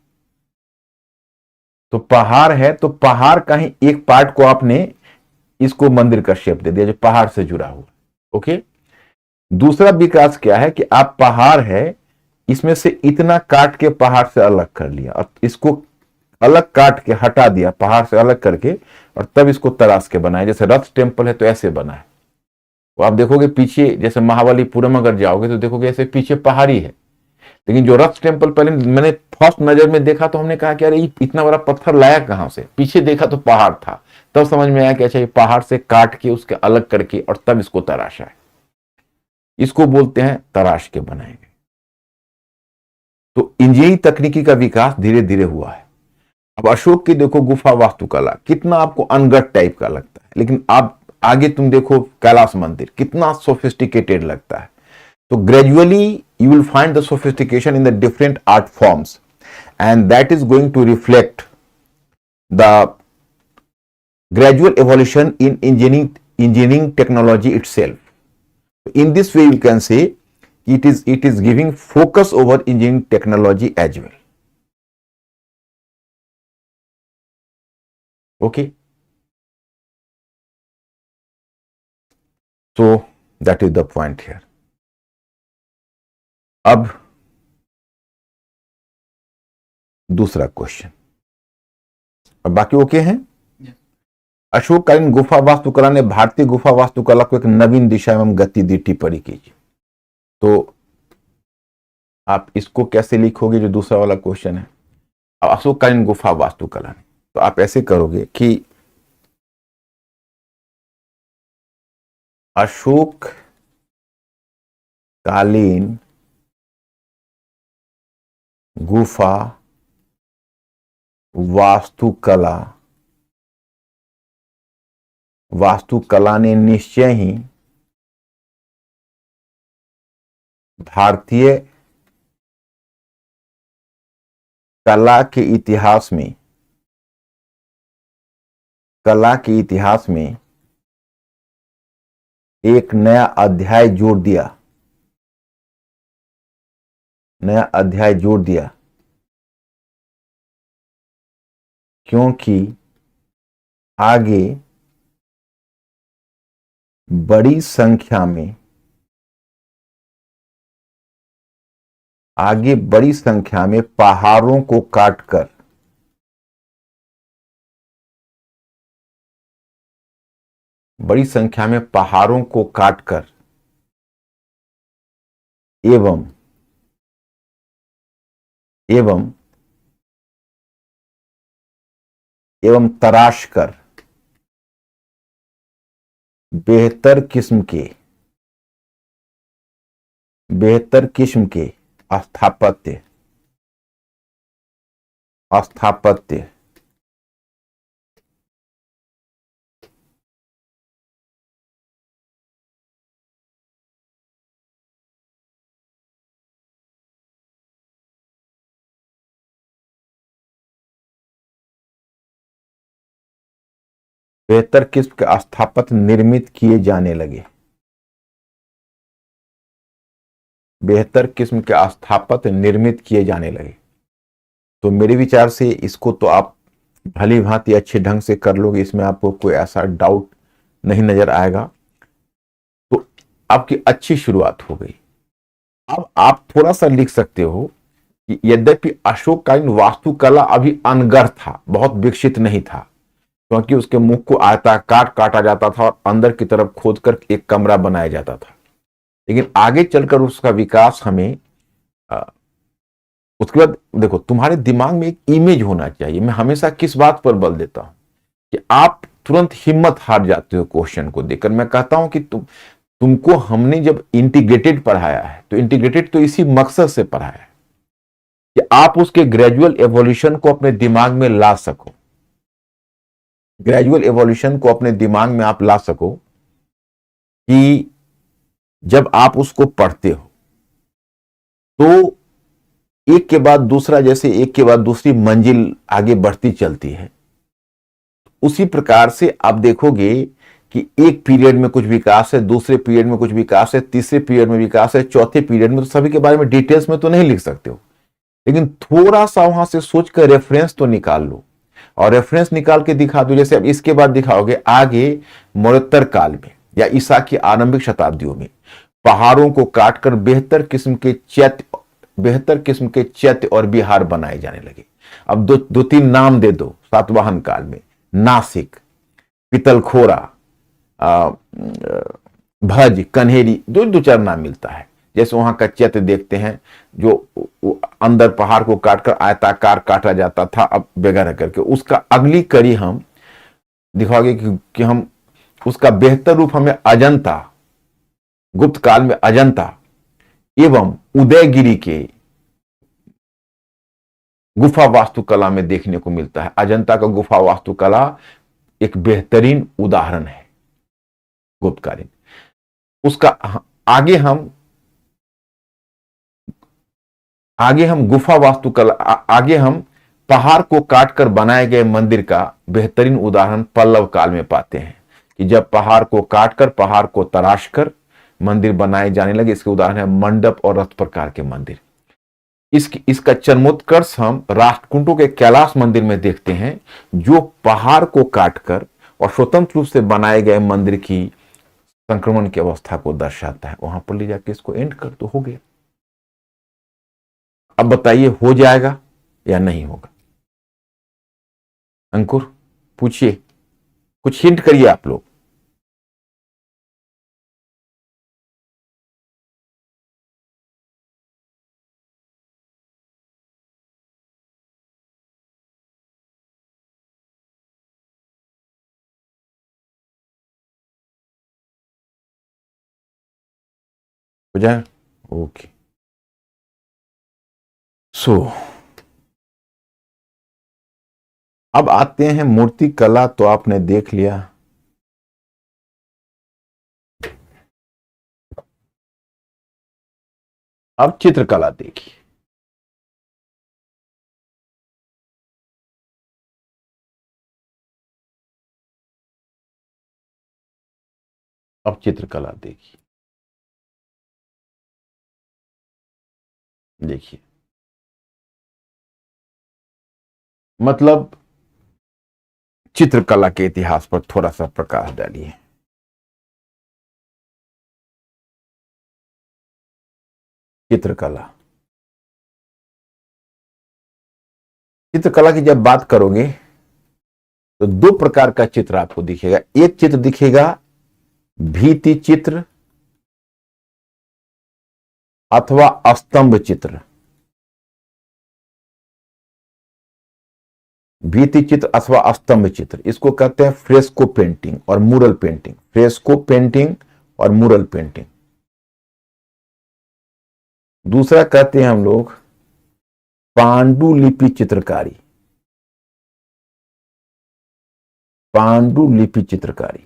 तो पहाड़ है, तो पहाड़ का ही एक पार्ट को आपने इसको मंदिर का शेप दे दिया जो पहाड़ से जुड़ा हुआ, ओके। दूसरा विकास क्या है कि आप पहाड़ है, इसमें से इतना काट के पहाड़ से अलग कर लिया और इसको अलग काट के हटा दिया पहाड़ से अलग करके, और तब इसको तराश के बनाया। जैसे रथ टेम्पल है तो ऐसे बना है, तो आप देखोगे पीछे, जैसे महाबलीपुरम अगर जाओगे तो देखोगे ऐसे पीछे पहाड़ी है, लेकिन जो रथ टेम्पल पहले मैंने फर्स्ट नजर में देखा तो हमने कहा कि अरे इतना बड़ा पत्थर लाया कहां से, पीछे देखा तो पहाड़ था, तब समझ में आया कि अच्छा ये पहाड़ से काट के उसके अलग करके और तब इसको तराशा है। इसको बोलते हैं तराश के बनाए गए। तो इंजीनियरिंग तकनीकी का विकास धीरे धीरे हुआ है। अब अशोक की देखो गुफा वास्तुकला, कितना आपको अनगढ़ टाइप का लगता है, लेकिन आप आगे तुम देखो कैलाश मंदिर कितना सोफिस्टिकेटेड लगता है। तो gradually you will find the sophistication in the different art forms, and that is going to reflect the gradual evolution in engineering technology itself. In this way you can say it is giving focus over engineering technology as well, okay. So that is the point here. अब दूसरा question, अब बाकी okay हैं। अशोककालीन गुफा वास्तुकला ने भारतीय गुफा वास्तुकला को एक नवीन दिशा एवं गति दी, टिप्पणी कीजिए। तो आप इसको कैसे लिखोगे, जो दूसरा वाला क्वेश्चन है। अब अशोककालीन गुफा वास्तुकला ने, तो आप ऐसे करोगे कि अशोककालीन गुफा वास्तुकला ने निश्चय ही भारतीय कला के इतिहास में एक नया अध्याय जोड़ दिया, क्योंकि आगे बड़ी संख्या में पहाड़ों को काटकर एवं तराश कर बेहतर किस्म के स्थापत्य बेहतर किस्म के स्थापत्य निर्मित किए जाने लगे। तो मेरे विचार से इसको तो आप भली भांति अच्छे ढंग से कर लोगे, इसमें आपको कोई ऐसा डाउट नहीं नजर आएगा। तो आपकी अच्छी शुरुआत हो गई। अब आप थोड़ा सा लिख सकते हो कि यद्यपि अशोककालीन वास्तुकला अभी अनगढ़ था, बहुत विकसित नहीं था, क्योंकि उसके मुख को आयताकार काटा जाता था और अंदर की तरफ खोदकर एक कमरा बनाया जाता था, लेकिन आगे चलकर उसका विकास हमें उसके बाद देखो, तुम्हारे दिमाग में एक इमेज होना चाहिए। मैं हमेशा किस बात पर बल देता हूं कि आप तुरंत हिम्मत हार जाते हो क्वेश्चन को देखकर। मैं कहता हूं कि तुमको हमने जब इंटीग्रेटेड पढ़ाया है, तो इंटीग्रेटेड तो इसी मकसद से पढ़ाया है कि आप उसके ग्रेजुअल एवोल्यूशन को अपने दिमाग में ला सको, आप ला सको कि जब आप उसको पढ़ते हो तो एक के बाद दूसरा, जैसे एक के बाद दूसरी मंजिल आगे बढ़ती चलती है, उसी प्रकार से आप देखोगे कि एक पीरियड में कुछ विकास है, दूसरे पीरियड में कुछ विकास है, तीसरे पीरियड में विकास है, चौथे पीरियड में, तो सभी के बारे में डिटेल्स में तो नहीं लिख सकते हो, लेकिन थोड़ा सा वहां से सोचकर रेफरेंस तो निकाल लो और रेफरेंस निकाल के दिखा दो। जैसे अब इसके बाद दिखाओगे आगे मौर्योत्तर काल में या ईसा की आरंभिक शताब्दियों में पहाड़ों को काटकर बेहतर किस्म के चैत्य और विहार बनाए जाने लगे। अब दो तीन नाम दे दो। सातवाहन काल में नासिक, पितलखोरा, भज, कन्हेरी, दो चार नाम मिलता है। जैसे वहां का चैत्य देखते हैं जो अंदर पहाड़ को काटकर आयताकार काटा जाता था, अब वगैरह करके उसका अगली कड़ी हम दिखाओगे कि हम उसका बेहतर रूप हमें अजंता, गुप्त काल में अजंता एवं उदयगिरी के गुफा वास्तुकला में देखने को मिलता है। अजंता का गुफा वास्तुकला एक बेहतरीन उदाहरण है गुप्तकालीन। उसका आगे हम गुफा वास्तुकला, आगे हम पहाड़ को काटकर बनाए गए मंदिर का बेहतरीन उदाहरण पल्लव काल में पाते हैं कि जब पहाड़ को काटकर, पहाड़ को तराशकर मंदिर बनाए जाने लगे। इसके उदाहरण है मंडप और रथ प्रकार के मंदिर। इसका चरमोत्कर्ष हम राष्ट्रकूटों के कैलाश मंदिर में देखते हैं, जो पहाड़ को काटकर और स्वतंत्र रूप से बनाए गए मंदिर की संक्रमण की अवस्था को दर्शाता है। वहां पर ले जाके इसको एंड कर तो हो गया। अब बताइए हो जाएगा या नहीं होगा? अंकुर पूछिए, कुछ हिंट करिए आप लोग। हो जाए? ओके। सो अब आते हैं मूर्ति कला, तो आपने देख लिया। अब चित्रकला देखिए। अब चित्रकला देखिए। देखिए, मतलब चित्रकला के इतिहास पर थोड़ा सा प्रकाश डालिए। चित्रकला की जब बात करोगे तो दो प्रकार का चित्र आपको दिखेगा। एक चित्र दिखेगा भित्ति चित्र अथवा स्तंभ चित्र। भित्ति चित्र अथवा स्तंभ चित्र, इसको कहते हैं फ्रेस्को पेंटिंग और मुरल पेंटिंग। फ्रेस्को पेंटिंग और मुरल पेंटिंग। दूसरा कहते हैं हम लोग पांडुलिपि चित्रकारी। पांडुलिपि चित्रकारी,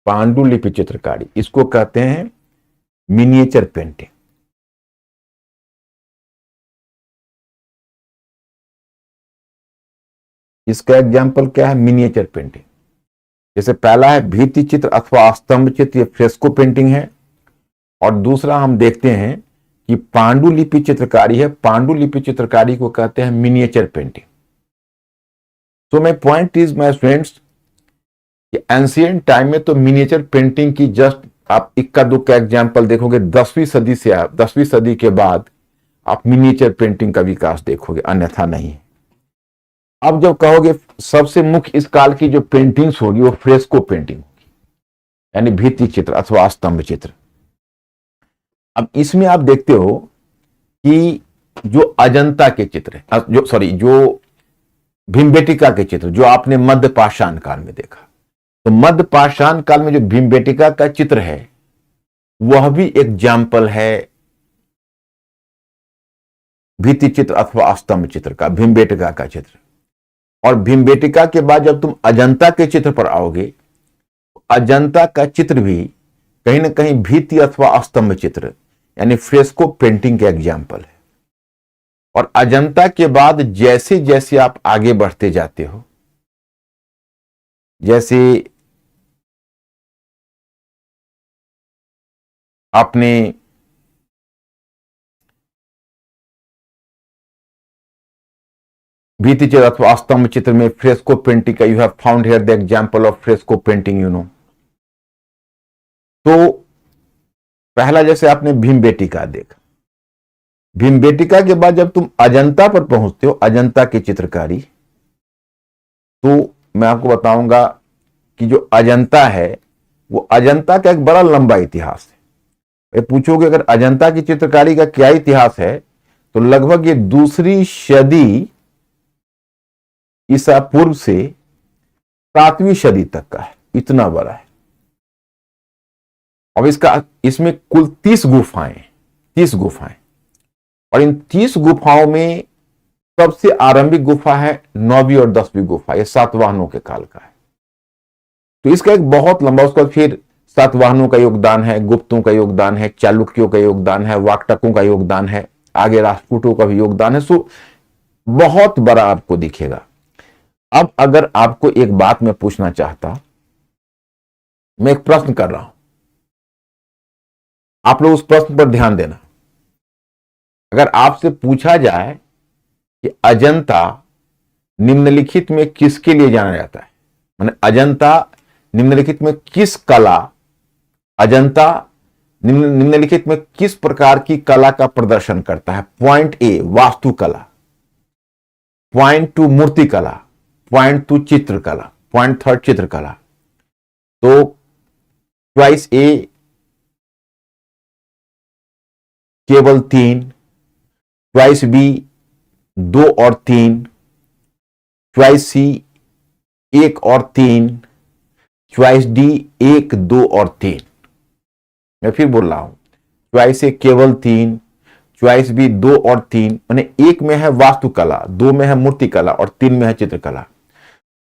पांडुलिपि चित्रकारी, इसको कहते हैं मिनिएचर पेंटिंग। इसका एग्जाम्पल क्या है? Miniature painting. जैसे पहला है भित्ति चित्र अथवा स्तंभ चित्र, ये फ्रेस्को पेंटिंग है। और दूसरा हम देखते हैं कि पांडुलिपि चित्रकारी है। पांडुलिपि चित्रकारी को कहते हैं मिनिएचर पेंटिंग। तो my point is my friends, ancient time में तो मिनिएचर पेंटिंग की जस्ट आप इक्का दुक्का एग्जाम्पल देखोगे। 10वीं सदी से 10वीं सदी के बाद आप मिनिएचर पेंटिंग का विकास देखोगे, अन्यथा नहीं। अब जब कहोगे सबसे मुख्य इस काल की जो पेंटिंग्स होगी वो फ्रेस्को पेंटिंग होगी, यानी भित्ति चित्र अथवा स्तंभ चित्र। अब इसमें आप देखते हो कि जो अजंता के चित्र है, जो भीमबेटिका के चित्र जो आपने मध्य पाषाण काल में देखा, तो मध्य पाषाण काल में जो भीमबेटिका का चित्र है वह भी एग्जाम्पल है भित्ति चित्र अथवा स्तंभ चित्र का, भीमबेटिका का चित्र। और भीमबेटिका के बाद जब तुम अजंता के चित्र पर आओगे, अजंता का चित्र भी कहीं ना कहीं भित्ति अथवा स्तंभ चित्र यानी फ्रेस्को पेंटिंग का एग्जाम्पल है। और अजंता के बाद जैसे जैसे आप आगे बढ़ते जाते हो, जैसे आपने भित्ति चित्र अथवा स्तंभ चित्र में फ्रेस्को पेंटिंग का, you have found here the example of fresco painting, you know. तो पहला जैसे आपने भीमबेटिका देखा, भीमबेटिका के बाद जब तुम अजंता पर पहुंचते हो, अजंता की चित्रकारी, तो मैं आपको बताऊंगा कि जो अजंता है वो अजंता का एक बड़ा लंबा इतिहास है। ये पूछोगे अगर अजंता की चित्रकारी का क्या इतिहास है, तो लगभग ये 2री सदी ईसा पूर्व से 7वीं सदी तक का है, इतना बड़ा है। अब इसमें कुल 30 गुफाएं, और इन 30 गुफाओं में सबसे आरंभिक गुफा है 9वीं और 10वीं गुफा, ये सातवाहनों के काल का है। तो इसका एक बहुत लंबा, उसका फिर सातवाहनों का योगदान है, गुप्तों का योगदान है, चालुक्यों का योगदान है, वाकटकों का योगदान है, आगे राजपूतों का भी योगदान है। सो बहुत बड़ा आपको दिखेगा। अब अगर आपको एक बात मैं पूछना चाहता, मैं एक प्रश्न कर रहा हूं, आप लोग उस प्रश्न पर ध्यान देना। अगर आपसे पूछा जाए कि अजंता निम्नलिखित में किसके लिए जाना जाता है, माने अजंता निम्नलिखित में किस कला, अजंता निम्नलिखित में किस प्रकार की कला का प्रदर्शन करता है? पॉइंट ए वास्तुकला, पॉइंट 2 मूर्तिकला, पॉइंट 2 चित्रकला, पॉइंट 3 चित्रकला। तो चॉइस ए केवल 3, चॉइस बी 2 और 3, चॉइस सी 1 और 3, चॉइस डी 1, 2 और 3। मैं फिर बोल रहा हूं, चॉइस ए केवल 3, चॉइस बी 2 और 3, माने 1 में है वास्तुकला, 2 में है मूर्तिकला और 3 में है चित्रकला।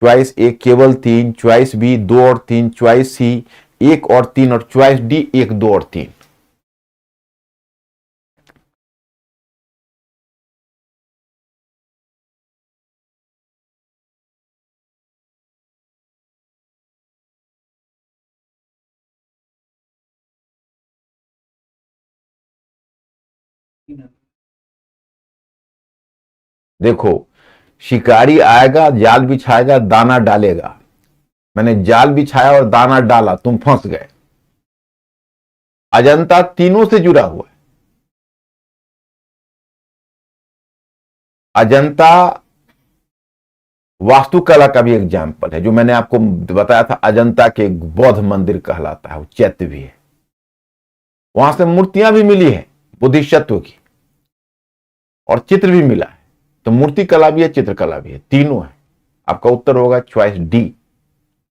चॉइस ए केवल 3, चॉइस बी 2 और 3, चॉइस सी 1 और 3 और चॉइस डी 1, 2 और 3। देखो, शिकारी आएगा, जाल बिछाएगा, दाना डालेगा। मैंने जाल बिछाया और दाना डाला, तुम फंस गए। अजंता तीनों से जुड़ा हुआ है। अजंता वास्तुकला का भी एग्जाम्पल है, जो मैंने आपको बताया था, अजंता के बौद्ध मंदिर कहलाता है, वो चैत्य भी है। वहां से मूर्तियां भी मिली है बोधिसत्व की, और चित्र भी मिला है। तो मूर्ति कला भी है, चित्रकला भी है, तीनों है। आपका उत्तर होगा choice D,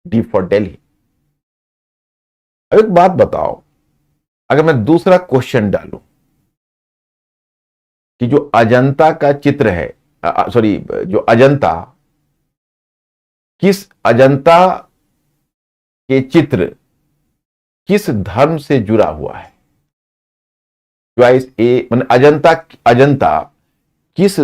D for Delhi. अब एक बात बताओ, अगर मैं दूसरा क्वेश्चन डालूं कि जो अजंता का चित्र है, सॉरी, जो अजंता, किस अजंता के चित्र किस धर्म से जुड़ा हुआ है? चॉइस ए, मतलब अजंता किस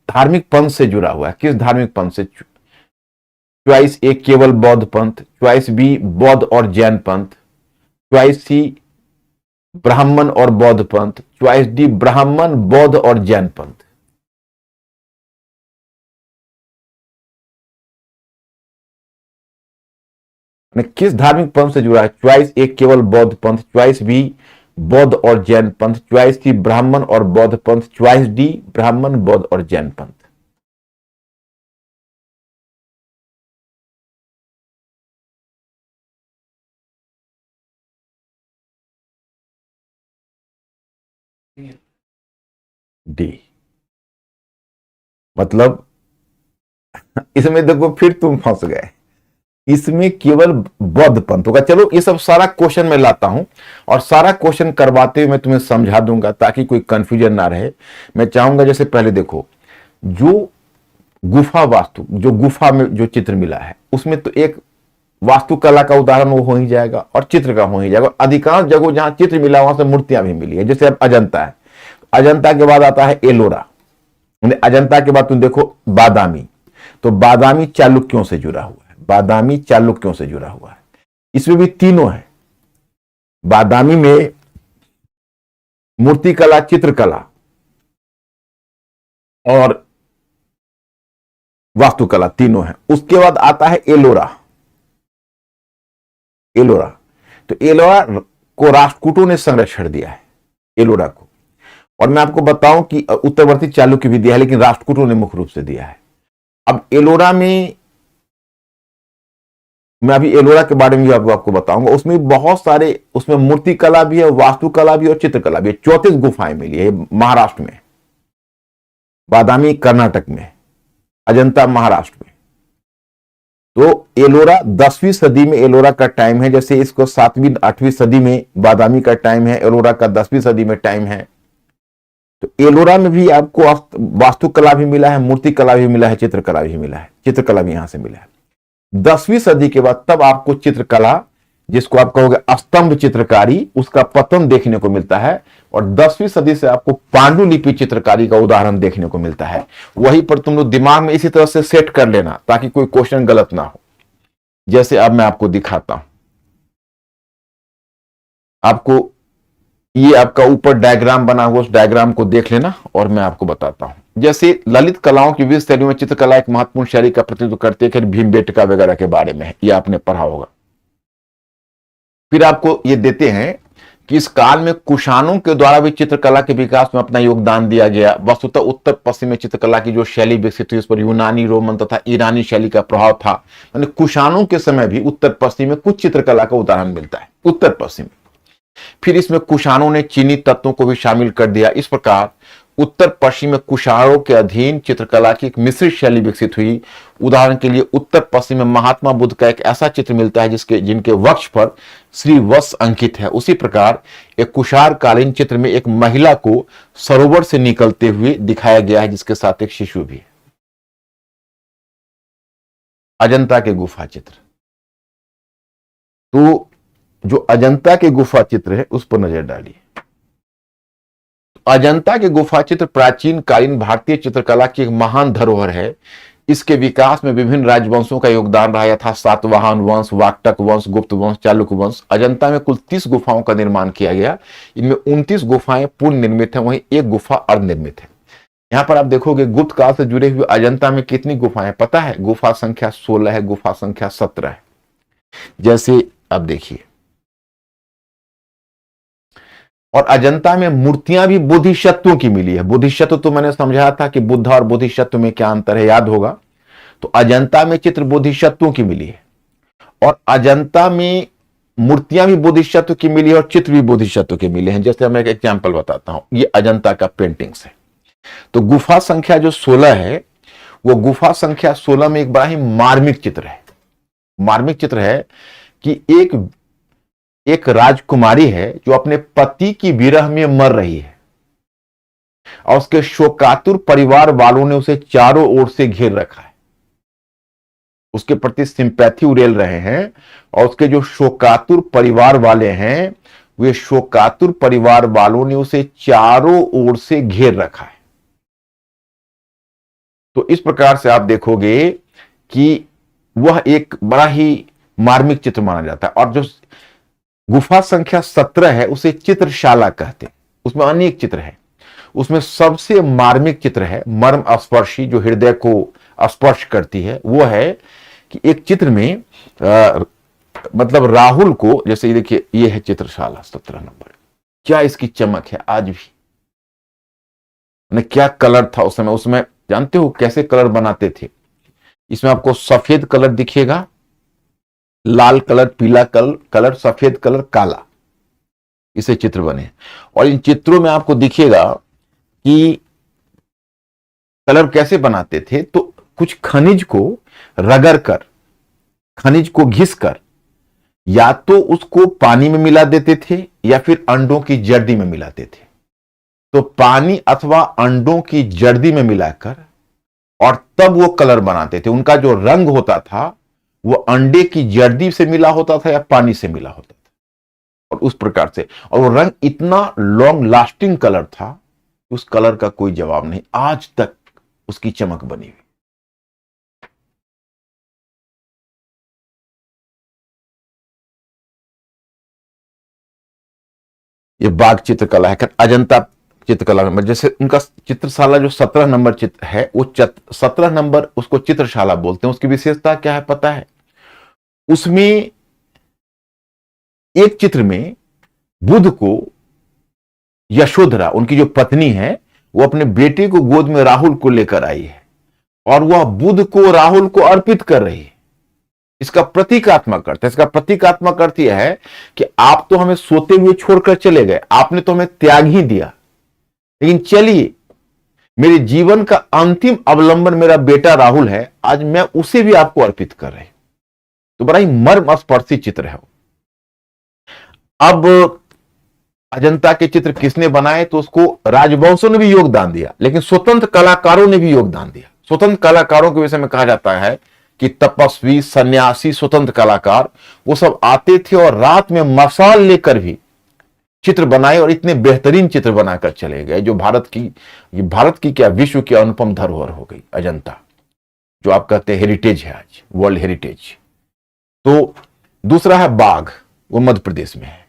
धार्मिक पंथ से जुड़ा हुआ है, किस धार्मिक पंथ से? चॉइस ए केवल बौद्ध पंथ, चॉइस बी बौद्ध और जैन पंथ, चॉइस सी ब्राह्मण और बौद्ध पंथ, चॉइस डी ब्राह्मण बौद्ध और जैन पंथ। किस धार्मिक पंथ से जुड़ा है? चॉइस ए केवल बौद्ध पंथ, चॉइस बी बौद्ध और जैन पंथ, चॉइस सी ब्राह्मण और बौद्ध पंथ, चॉइस डी ब्राह्मण बौद्ध और जैन पंथ। डी। मतलब इसमें देखो, फिर तुम फंस गए। इसमें केवल बौद्ध पंथ होगा। चलो, ये सब सारा क्वेश्चन मैं लाता हूं, और सारा क्वेश्चन करवाते हुए मैं तुम्हें समझा दूंगा, ताकि कोई कंफ्यूजन ना रहे। मैं चाहूंगा, जैसे पहले देखो, जो गुफा वास्तु, जो गुफा में जो चित्र मिला है, उसमें तो एक वास्तुकला का उदाहरण वो हो ही जाएगा और चित्र का हो ही जाएगा। अधिकांश जगहों जहां चित्र मिला वहां से मूर्तियां भी मिली है। जैसे अब अजंता है, अजंता के बाद आता है एलोरा, अजंता के बाद तुम देखो बादामी, तो बादामी चालुक्यों से जुड़ा हुआ है, बादामी चालुक्यों से जुड़ा हुआ है। इसमें भी तीनों है, बादामी में मूर्तिकला, चित्रकला और वास्तुकला तीनों है। उसके बाद आता है एलोरा, एलोरा, तो एलोरा को राष्ट्रकूटों ने संरक्षण दिया है, एलोरा को। और मैं आपको बताऊं कि उत्तरवर्ती चालुक्य भी दिया है, लेकिन राष्ट्रकूटों ने मुख्य रूप से दिया है। अब एलोरा में मैं अभी एलोरा के बारे में भी आपको बताऊंगा। उसमें बहुत सारे, उसमें मूर्तिकला भी है, वास्तुकला भी और चित्रकला भी है। 34 गुफाएं मिली है महाराष्ट्र में, बादामी कर्नाटक में, अजंता महाराष्ट्र में। तो एलोरा 10वीं सदी में एलोरा का टाइम है, जैसे इसको 7वीं 8वीं सदी में बादामी का टाइम है, एलोरा का 10वीं सदी में टाइम है। तो एलोरा में भी आपको वास्तुकला भी मिला है, मूर्तिकला भी मिला है, चित्रकला भी मिला है, चित्रकला भी यहां से मिला है। 10वीं सदी के बाद तब आपको चित्रकला, जिसको आप कहोगे स्तंभ चित्रकारी, उसका पतन देखने को मिलता है। और 10वीं सदी से आपको पांडुलिपि चित्रकारी का उदाहरण देखने को मिलता है। वहीं पर तुम लोग दिमाग में इसी तरह से सेट कर लेना ताकि कोई क्वेश्चन गलत ना हो। जैसे अब मैं आपको दिखाता हूं, आपको ये आपका ऊपर डायग्राम बना हुआ, उस डायग्राम को देख लेना और मैं आपको बताता हूं। जैसे ललित कलाओं की विविध शैलियों में चित्रकला एक महत्वपूर्ण शैली का प्रतिनिधित्व करती है, भीमबेटका वगैरह के बारे में ये आपने पढ़ा होगा। फिर आपको ये देते हैं कि इस काल में कुषाणों के द्वारा भी चित्रकला के विकास में अपना योगदान दिया गया। वस्तुतः उत्तर पश्चिम में चित्रकला की जो शैली विकसित हुई, उस पर यूनानी, रोमन तथा ईरानी शैली का प्रभाव था। यानी कुषाणों के समय भी उत्तर पश्चिम में कुछ चित्रकला का उदाहरण मिलता है, उत्तर पश्चिम। फिर इसमें कुषाणों ने चीनी तत्वों को भी शामिल कर दिया। इस प्रकार उत्तर पश्चिम में कुषाणों के अधीन चित्रकला की एक मिश्रित शैली विकसित हुई। उदाहरण के लिए उत्तर पश्चिम में महात्मा बुद्ध का एक ऐसा चित्र मिलता है जिनके वक्ष पर श्री वत्स अंकित है। उसी प्रकार एक कुषाण कालीन चित्र में एक महिला को सरोवर से निकलते हुए दिखाया गया है, जिसके साथ एक शिशु भी है। अजंता के गुफा चित्र, तो जो अजंता के गुफा चित्र है उस पर नजर डालिए। अजंता के गुफा चित्र प्राचीन कालीन भारतीय चित्रकला की एक महान धरोहर है। इसके विकास में विभिन्न राजवंशों का योगदान रहा, यथा सातवाहन वंश, वाकटक वंश, गुप्त वंश, चालुक्य वंश। अजंता में कुल 30 गुफाओं का निर्माण किया गया। इनमें 29 गुफाएं पूर्ण निर्मित है, वहीं एक गुफा अर्धनिर्मित है। यहां पर आप देखोगे गुप्त काल से जुड़े हुए अजंता में कितनी गुफाएं पता है? गुफा संख्या 16 है, गुफा संख्या 17 है। जैसे अब देखिए, और अजंता में मूर्तियां भी बोधिसत्वों की मिली है। बोधिसत्व तो मैंने समझाया था कि बुद्ध और बोधिसत्व में क्या अंतर है, याद होगा। तो अजंता में चित्र बोधिसत्वों की मिली है और अजंता में मूर्तियां भी बोधिसत्व की मिली है और चित्र भी बोधिसत्व के मिले हैं। जैसे मैं एक एग्जांपल बताता हूं, ये अजंता का पेंटिंग्स है। तो गुफा संख्या जो 16 है, वो गुफा संख्या 16 में एक बड़ा ही मार्मिक चित्र है। मार्मिक चित्र है कि एक राजकुमारी है जो अपने पति की विरह में मर रही है और उसके शोकातुर परिवार वालों ने उसे चारों ओर से घेर रखा है, उसके प्रति सिंपैथी उड़ेल रहे हैं। और उसके जो शोकातुर परिवार वाले हैं, वे शोकातुर परिवार वालों ने उसे चारों ओर से घेर रखा है। तो इस प्रकार से आप देखोगे कि वह एक बड़ा ही मार्मिक चित्र माना जाता है। और जो गुफा संख्या 17 है उसे चित्रशाला कहते हैं। उसमें अनेक चित्र है, उसमें सबसे मार्मिक चित्र है, मर्म स्पर्शी, जो हृदय को स्पर्श करती है। वो है कि एक चित्र में मतलब राहुल को, जैसे ये देखिए, ये है चित्रशाला 17 नंबर। क्या इसकी चमक है आज भी, क्या कलर था उस समय। उसमें जानते हो कैसे कलर बनाते थे? इसमें आपको सफेद कलर दिखेगा, लाल कलर, पीला कलर, सफेद कलर, काला, इसे चित्र बने। और इन चित्रों में आपको दिखेगा कि कलर कैसे बनाते थे। तो कुछ खनिज को रगड़कर, खनिज को घिसकर, या तो उसको पानी में मिला देते थे या फिर अंडों की जर्दी में मिलाते थे। तो पानी अथवा अंडों की जर्दी में मिलाकर और तब वो कलर बनाते थे। उनका जो रंग होता था वो अंडे की जर्दी से मिला होता था या पानी से मिला होता था, और उस प्रकार से, और वो रंग इतना लॉन्ग लास्टिंग कलर था, उस कलर का कोई जवाब नहीं, आज तक उसकी चमक बनी हुई। ये बाघ चित्रकला है, अजंता चित्रकला में जैसे उनका चित्रशाला जो 17 नंबर चित्र है, वो 17 नंबर उसको चित्रशाला बोलते हैं। उसकी विशेषता क्या है पता है? उसमें एक चित्र में बुध को यशोधरा, उनकी जो पत्नी है, वो अपने बेटे को गोद में राहुल को लेकर आई है, और वह बुध को राहुल को अर्पित कर रही है। इसका प्रतीकात्मक अर्थ है, इसका प्रतीकात्मक अर्थ यह है कि आप तो हमें सोते हुए छोड़कर चले गए, आपने तो हमें त्याग ही दिया, लेकिन चलिए, मेरे जीवन का अंतिम अवलंबन मेरा बेटा राहुल है, आज मैं उसे भी आपको अर्पित कर रही हूं। तो बड़ा ही मर्मस्पर्शी चित्र है। अब अजंता के चित्र किसने बनाए? तो उसको राजवंशों ने भी योगदान दिया, लेकिन स्वतंत्र कलाकारों ने भी योगदान दिया। स्वतंत्र कलाकारों के विषय में कहा जाता है कि तपस्वी, सन्यासी, स्वतंत्र कलाकार, वो सब आते थे और रात में मशाल लेकर भी चित्र बनाए, और इतने बेहतरीन चित्र बनाकर चले गए, जो भारत की क्या, विश्व की अनुपम धरोहर हो गई अजंता, जो आप कहते हैं हेरिटेज है, आज वर्ल्ड हेरिटेज। तो दूसरा है बाघ, वो मध्य प्रदेश में है,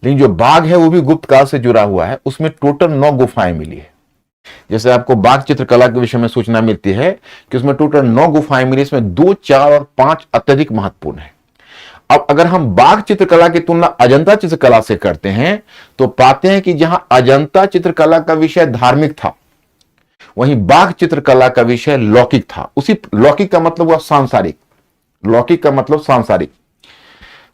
लेकिन जो बाघ है वो भी गुप्त काल से जुड़ा हुआ है। उसमें टोटल 9 गुफाएं मिली है। जैसे आपको बाघ चित्रकला के विषय में सूचना मिलती है कि उसमें टोटल 9 गुफाएं मिली, इसमें 2, 4 और 5 अत्यधिक महत्वपूर्ण है। अब अगर हम बाघ चित्रकला की तुलना अजंता चित्रकला से करते हैं, तो पाते हैं कि जहां अजंता चित्रकला का विषय धार्मिक था, वहीं बाघ चित्रकला का विषय लौकिक था। उसी लौकिक का मतलब हुआ सांसारिक, लौकिक का मतलब सांसारिक।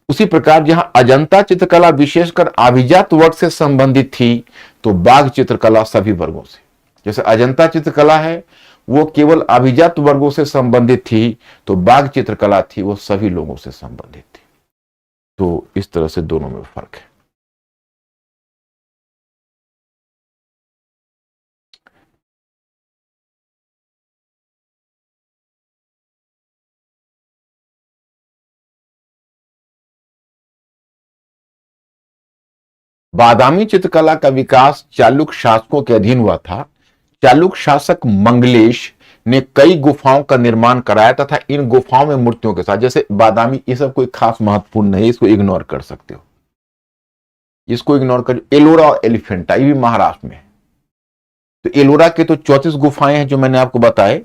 उसी प्रकार जहां अजंता चित्रकला विशेषकर अभिजात वर्ग से संबंधित थी, तो बाघ चित्रकला सभी वर्गों से। जैसे अजंता चित्रकला है वो केवल अभिजात वर्गों से संबंधित थी, तो बाघ चित्रकला थी वो सभी लोगों से संबंधित थी। तो इस तरह से दोनों में फर्क है। बादामी चित्रकला का विकास चालुक्य शासकों के अधीन हुआ था। चालुक्य शासक मंगलेश ने कई गुफाओं का निर्माण कराया तथा इन गुफाओं में मूर्तियों के साथ, जैसे बादामी, ये सब कोई खास महत्वपूर्ण नहीं, इसको इग्नोर कर सकते हो, इसको इग्नोर कर। एलोरा और एलिफेंटा, ये भी महाराष्ट्र में है। तो एलोरा के तो 34 गुफाएं हैं जो मैंने आपको बताए,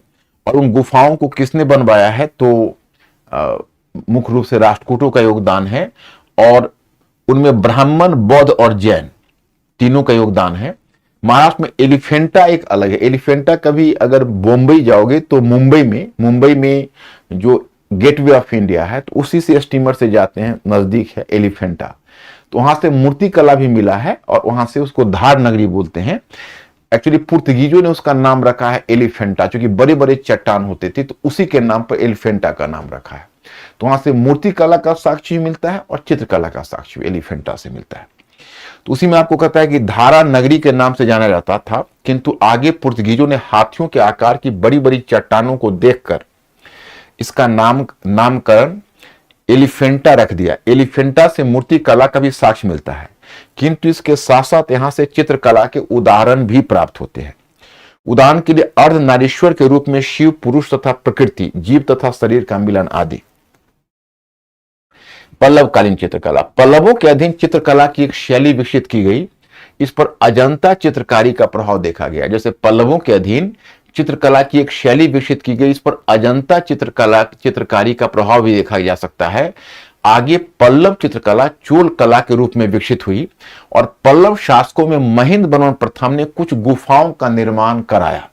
और उन गुफाओं को किसने बनवाया है? तो मुख्य रूप से राष्ट्रकूटों का योगदान है, और उनमें ब्राह्मण, बौद्ध और जैन तीनों का योगदान है। महाराष्ट्र में एलिफेंटा एक अलग है। एलिफेंटा कभी अगर बॉम्बे जाओगे तो मुंबई में जो गेटवे ऑफ इंडिया है, तो उसी से स्टीमर से जाते हैं, नजदीक है एलिफेंटा। तो वहां से मूर्ति कला भी मिला है, और वहां से उसको धार नगरी बोलते हैं। एक्चुअली पुर्तगीजों ने उसका नाम रखा है एलिफेंटा, क्योंकि बड़े बड़े चट्टान होते थे, तो उसी के नाम पर एलिफेंटा का नाम रखा है। तो वहां से मूर्ति कला का साक्ष्य मिलता है, और चित्रकला का साक्ष्य एलिफेंटा से मिलता है। तो उसी में आपको कहता है कि धारा नगरी के नाम से जाना जाता था, किंतु आगे पुर्तगीजों ने हाथियों के आकार की बड़ी बड़ी चट्टानों को देखकर इसका नामकरण एलिफेंटा रख दिया। एलिफेंटा से मूर्ति कला का भी साक्ष्य मिलता है, किंतु इसके साथ साथ यहां से चित्रकला के उदाहरण भी प्राप्त होते हैं। उदाहरण के लिए अर्ध नारीश्वर के रूप में शिव, पुरुष तथा प्रकृति, जीव तथा शरीर का मिलन आदि। पल्लवकालीन चित्रकला, पल्लवों के अधीन चित्रकला की एक शैली विकसित की गई, इस पर अजंता चित्रकारी का प्रभाव देखा गया। जैसे पल्लवों के अधीन चित्रकला की एक शैली विकसित की गई, इस पर अजंता चित्रकारी का प्रभाव भी देखा जा सकता है। आगे पल्लव चित्रकला चोल कला के रूप में विकसित हुई, और पल्लव शासकों में महेंद्र वर्मन प्रथम ने कुछ गुफाओं का निर्माण कराया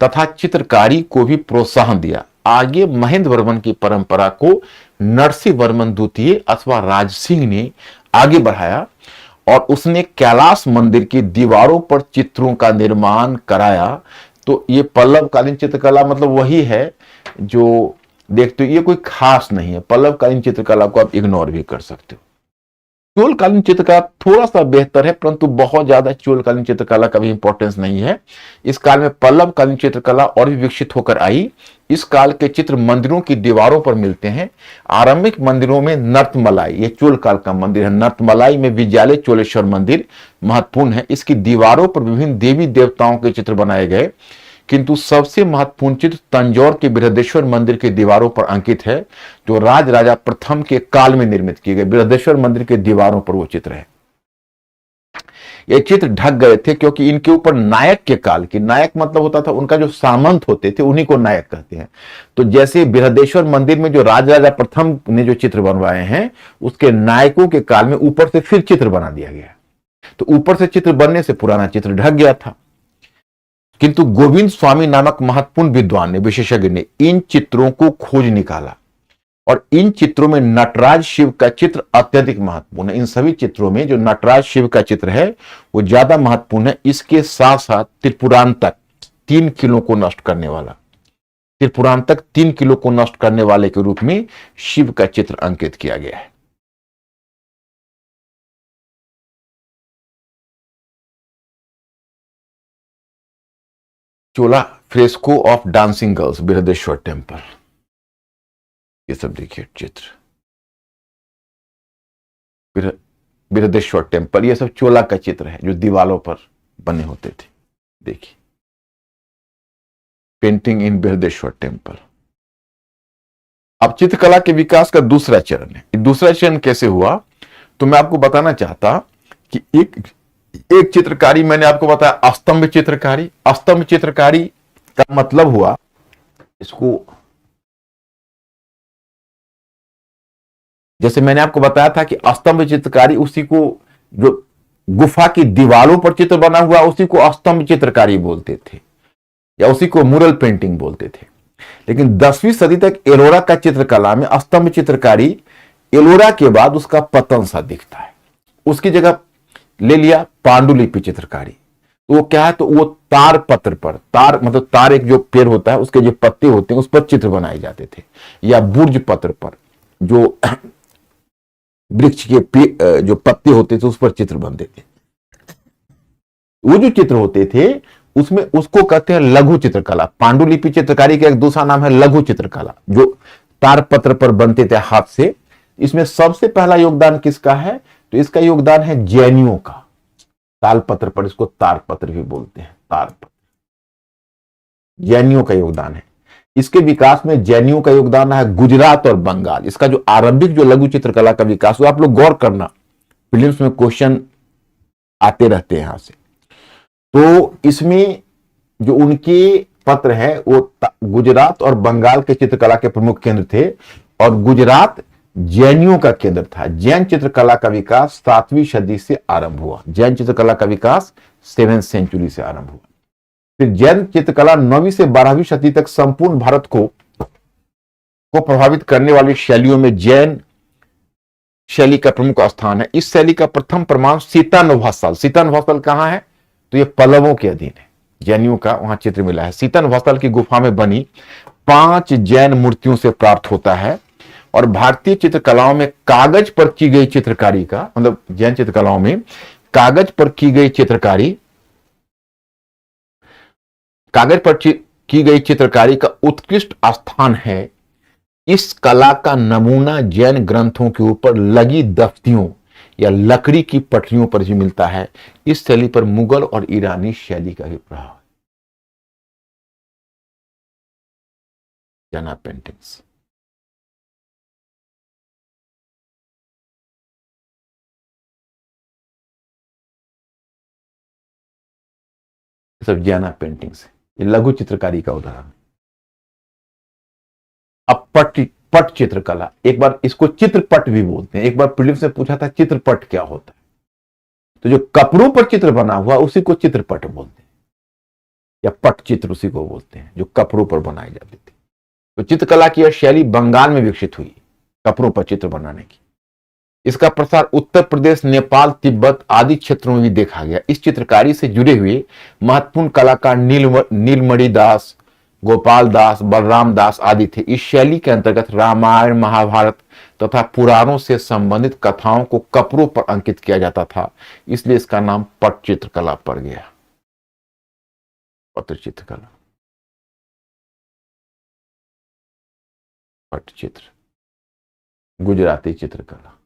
तथा चित्रकारी को भी प्रोत्साहन दिया। आगे महेंद्र वर्मन की परंपरा को नरसिंह वर्मन द्वितीय अथवा राजसिंह ने आगे बढ़ाया, और उसने कैलाश मंदिर की दीवारों पर चित्रों का निर्माण कराया। तो ये पल्लवकालीन चित्रकला मतलब वही है जो देखते हो, ये कोई खास नहीं है। पल्लवकालीन चित्रकला को आप इग्नोर भी कर सकते हो। चोलकालीन चित्रकला थोड़ा सा बेहतर है, परंतु बहुत ज्यादा चोलकालीन चित्रकला का भी इंपॉर्टेंस नहीं है। इस काल में पल्लवकालीन चित्रकला और भी विकसित होकर आई। इस काल के चित्र मंदिरों की दीवारों पर मिलते हैं। आरंभिक मंदिरों में नर्तमलाई, ये चोल काल का मंदिर है, नर्तमलाई में विजयालय चोलेश्वर मंदिर महत्वपूर्ण है। इसकी दीवारों पर विभिन्न देवी देवताओं के चित्र बनाए गए, किंतु सबसे महत्वपूर्ण चित्र तंजौर के बृहदेश्वर मंदिर की दीवारों पर अंकित है, जो राजराजा प्रथम के काल में निर्मित किए गए। बृहदेश्वर मंदिर के दीवारों पर वो चित्र है। ये चित्र ढक गए थे क्योंकि इनके ऊपर नायक के काल की, नायक मतलब होता था उनका जो सामंत होते थे, उन्हीं को नायक कहते हैं। तो जैसे बृहदेश्वर मंदिर में जो राजराजा प्रथम ने जो चित्र बनवाए हैं, उसके नायकों के काल में ऊपर से फिर चित्र बना दिया गया। तो ऊपर से चित्र बनने से पुराना चित्र ढक गया था। किंतु गोविंद स्वामी नामक महत्वपूर्ण विद्वान ने, विशेषज्ञ ने इन चित्रों को खोज निकाला और इन चित्रों में नटराज शिव का चित्र अत्यधिक महत्वपूर्ण है। इन सभी चित्रों में जो नटराज शिव का चित्र है वो ज्यादा महत्वपूर्ण है। इसके साथ साथ त्रिपुरांतक 3 किलो को नष्ट करने वाला, त्रिपुरांतक 3 किलो को नष्ट करने वाले के रूप में शिव का चित्र अंकित किया गया है। Chola fresco of dancing girls, Brihadeshwara temple, ये सब देखिए चित्र, बृहदेश्वर टेम्पल, ये सब चोला का चित्र है जो दीवालों पर बने होते थे। देखिए पेंटिंग इन बृहदेश्वर टेम्पल। अब चित्रकला के विकास का दूसरा चरण है। दूसरा चरण कैसे हुआ, तो मैं आपको बताना चाहता कि एक चित्रकारी, मैंने आपको बताया अस्तंभ चित्रकारी। अस्तंभ चित्रकारी का मतलब हुआ, इसको जैसे मैंने आपको बताया था कि अस्तंभ चित्रकारी, उसी को जो गुफा की दीवारों पर चित्र बना हुआ उसी को अस्तंभ चित्रकारी बोलते थे, या उसी को मुरल पेंटिंग बोलते थे। लेकिन 10वीं सदी तक एलोरा का चित्रकला में अस्तंभ चित्रकारी, एलोरा के बाद उसका पतन सा दिखता है। उसकी जगह ले लिया पांडुलिपि चित्रकारी। तो वो क्या है, तो वो तार पत्र पर, तार मतलब तार एक जो पेड़ होता है उसके जो पत्ते होते हैं उस पर चित्र बनाए जाते थे, या बुर्ज पत्र पर जो वृक्ष के जो पत्ते होते थे उस पर चित्र बनते थे। वो जो चित्र होते थे उसमें, उसको कहते हैं लघु चित्रकला। पांडुलिपि चित्रकारी का एक दूसरा नाम है लघु चित्रकला, जो तार पत्र पर बनते थे हाथ से। इसमें सबसे पहला योगदान किसका है, तो इसका योगदान है जैनियों का। ताल पत्र पर, इसको तार पत्र भी बोलते हैं, तार पत्र, जैनियों का योगदान है। इसके विकास में जैनियों का योगदान है गुजरात और बंगाल। इसका जो आरंभिक जो लघु चित्रकला का विकास हुआ, आप लोग गौर करना, प्रीलिम्स में क्वेश्चन आते रहते हैं यहां से। तो इसमें जो उनके पत्र है वो गुजरात और बंगाल के चित्रकला के प्रमुख केंद्र थे, और गुजरात जैनियों का केंद्र था। जैन चित्रकला का विकास 7वीं सदी से आरंभ हुआ। जैन चित्रकला का विकास 7th सेंचुरी से आरंभ हुआ। फिर जैन चित्रकला 9वीं से 12वीं सदी तक संपूर्ण भारत को प्रभावित करने वाली शैलियों में जैन शैली का प्रमुख स्थान है। इस शैली का प्रथम प्रमाण सीतानवासल। सीतानवासल कहां है, तो ये पल्लवों के अधीन है। जैनियों का वहां चित्र मिला है। सीतानवासल की गुफा में बनी 5 जैन मूर्तियों से प्राप्त होता है। और भारतीय चित्रकलाओं में कागज पर की गई चित्रकारी का, मतलब जैन चित्रकलाओं में कागज पर की गई चित्रकारी, कागज पर की गई चित्रकारी का उत्कृष्ट स्थान है। इस कला का नमूना जैन ग्रंथों के ऊपर लगी दफ्तियों या लकड़ी की पटरियों पर भी मिलता है। इस शैली पर मुगल और ईरानी शैली का भी प्रभाव है। जैना पेंटिंग्स, सब जैना पेंटिंग्स है। ये लघु चित्रकारी का उदाहरण। अब पट चित्रकला, एक बार इसको चित्रपट भी बोलते हैं। एक बार प्रीलिम्स से पूछा था चित्रपट क्या होता है, तो जो कपड़ों पर चित्र बना हुआ उसी को चित्रपट बोलते हैं, या पट चित्र उसी को बोलते हैं जो कपड़ों पर बनाई जाती थी। तो चित्रकला की यह शैली बंगाल में विकसित हुई, कपड़ों पर चित्र बनाने की। इसका प्रसार उत्तर प्रदेश, नेपाल, तिब्बत आदि क्षेत्रों में भी देखा गया। इस चित्रकारी से जुड़े हुए महत्वपूर्ण कलाकार नीलमणि दास, गोपाल दास, बलराम दास आदि थे। इस शैली के अंतर्गत रामायण, महाभारत तथा पुराणों से संबंधित कथाओं को कपड़ों पर अंकित किया जाता था, इसलिए इसका नाम पट चित्रकला पड़ गया। पट चित्रकला। पटचित्र, गुजराती चित्रकला।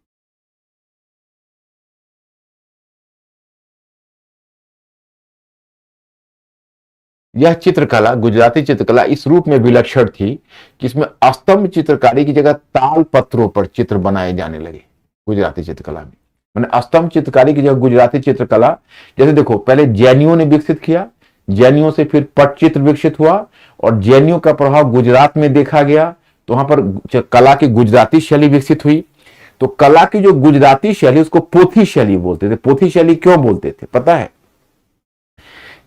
यह चित्रकला, गुजराती चित्रकला इस रूप में विलक्षण थी कि इसमें स्तंभ चित्रकारी की जगह ताल पत्रों पर चित्र बनाए जाने लगे। गुजराती चित्रकला में मैंने स्तंभ चित्रकारी की जगह गुजराती चित्रकला, जैसे देखो पहले जैनियों ने विकसित किया, जैनियों से फिर पटचित्र विकसित हुआ और जैनियों का प्रभाव गुजरात में देखा गया, तो वहां पर कला की गुजराती शैली विकसित हुई। तो कला की जो गुजराती शैली उसको पोथी शैली बोलते थे। पोथी शैली क्यों बोलते थे पता है?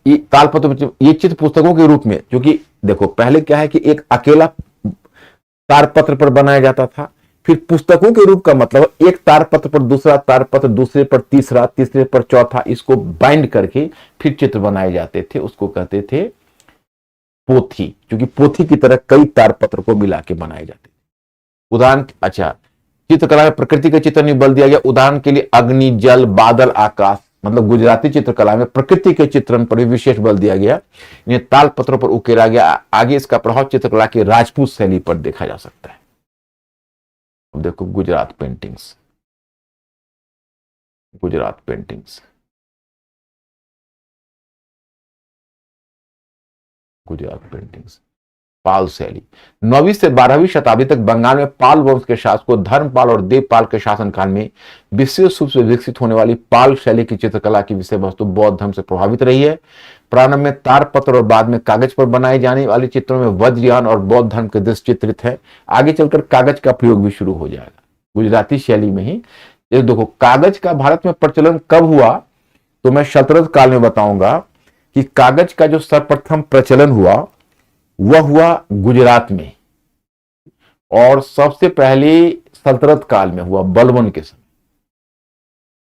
तालपत्र, ये चित्र पुस्तकों के रूप में, क्योंकि देखो पहले क्या है कि एक अकेला तारपत्र पर बनाया जाता था, फिर पुस्तकों के रूप का मतलब एक तारपत्र पर दूसरा तारपत्र, दूसरे पर तीसरा, तीसरे पर चौथा, इसको बाइंड करके फिर चित्र बनाए जाते थे, उसको कहते थे पोथी, क्योंकि पोथी की तरह कई तारपत्र को मिला के बनाए जाते थे। उदाहरण, अच्छा, चित्रकला में प्रकृति का चित्र नहीं बल दिया गया। उदाहरण के लिए अग्नि, जल, बादल, आकाश, मतलब गुजराती चित्रकला में प्रकृति के चित्रण पर भी विशेष बल दिया गया, इन्हें ताल पत्रों पर उकेरा गया। आगे इसका प्रभाव चित्रकला की राजपूत शैली पर देखा जा सकता है। अब देखो Gujarat paintings, Gujarat paintings, Gujarat paintings, Pala शैली। 9वीं से 12वीं शताब्दी तक बंगाल में पाल वंश के शासकों धर्मपाल और देवपाल के शासनकाल में विशेष रूप से विकसित होने वाली पाल शैली की चित्रकला की विषय वस्तु बौद्ध धर्म से प्रभावित रही है। प्रारंभ में तारपत्र और बाद में कागज पर बनाए जाने वाले चित्रों में वज्रयान और बौद्ध धर्म के दृश्य चित्रित है। आगे चलकर कागज का प्रयोग भी शुरू हो जाएगा गुजराती शैली में ही। ये देखो कागज का भारत में प्रचलन कब हुआ, तो मैं सल्तनत काल में बताऊंगा कि कागज का जो सर्वप्रथम प्रचलन हुआ वह हुआ गुजरात में, और सबसे पहले सल्तनत काल में हुआ बलबन के समय,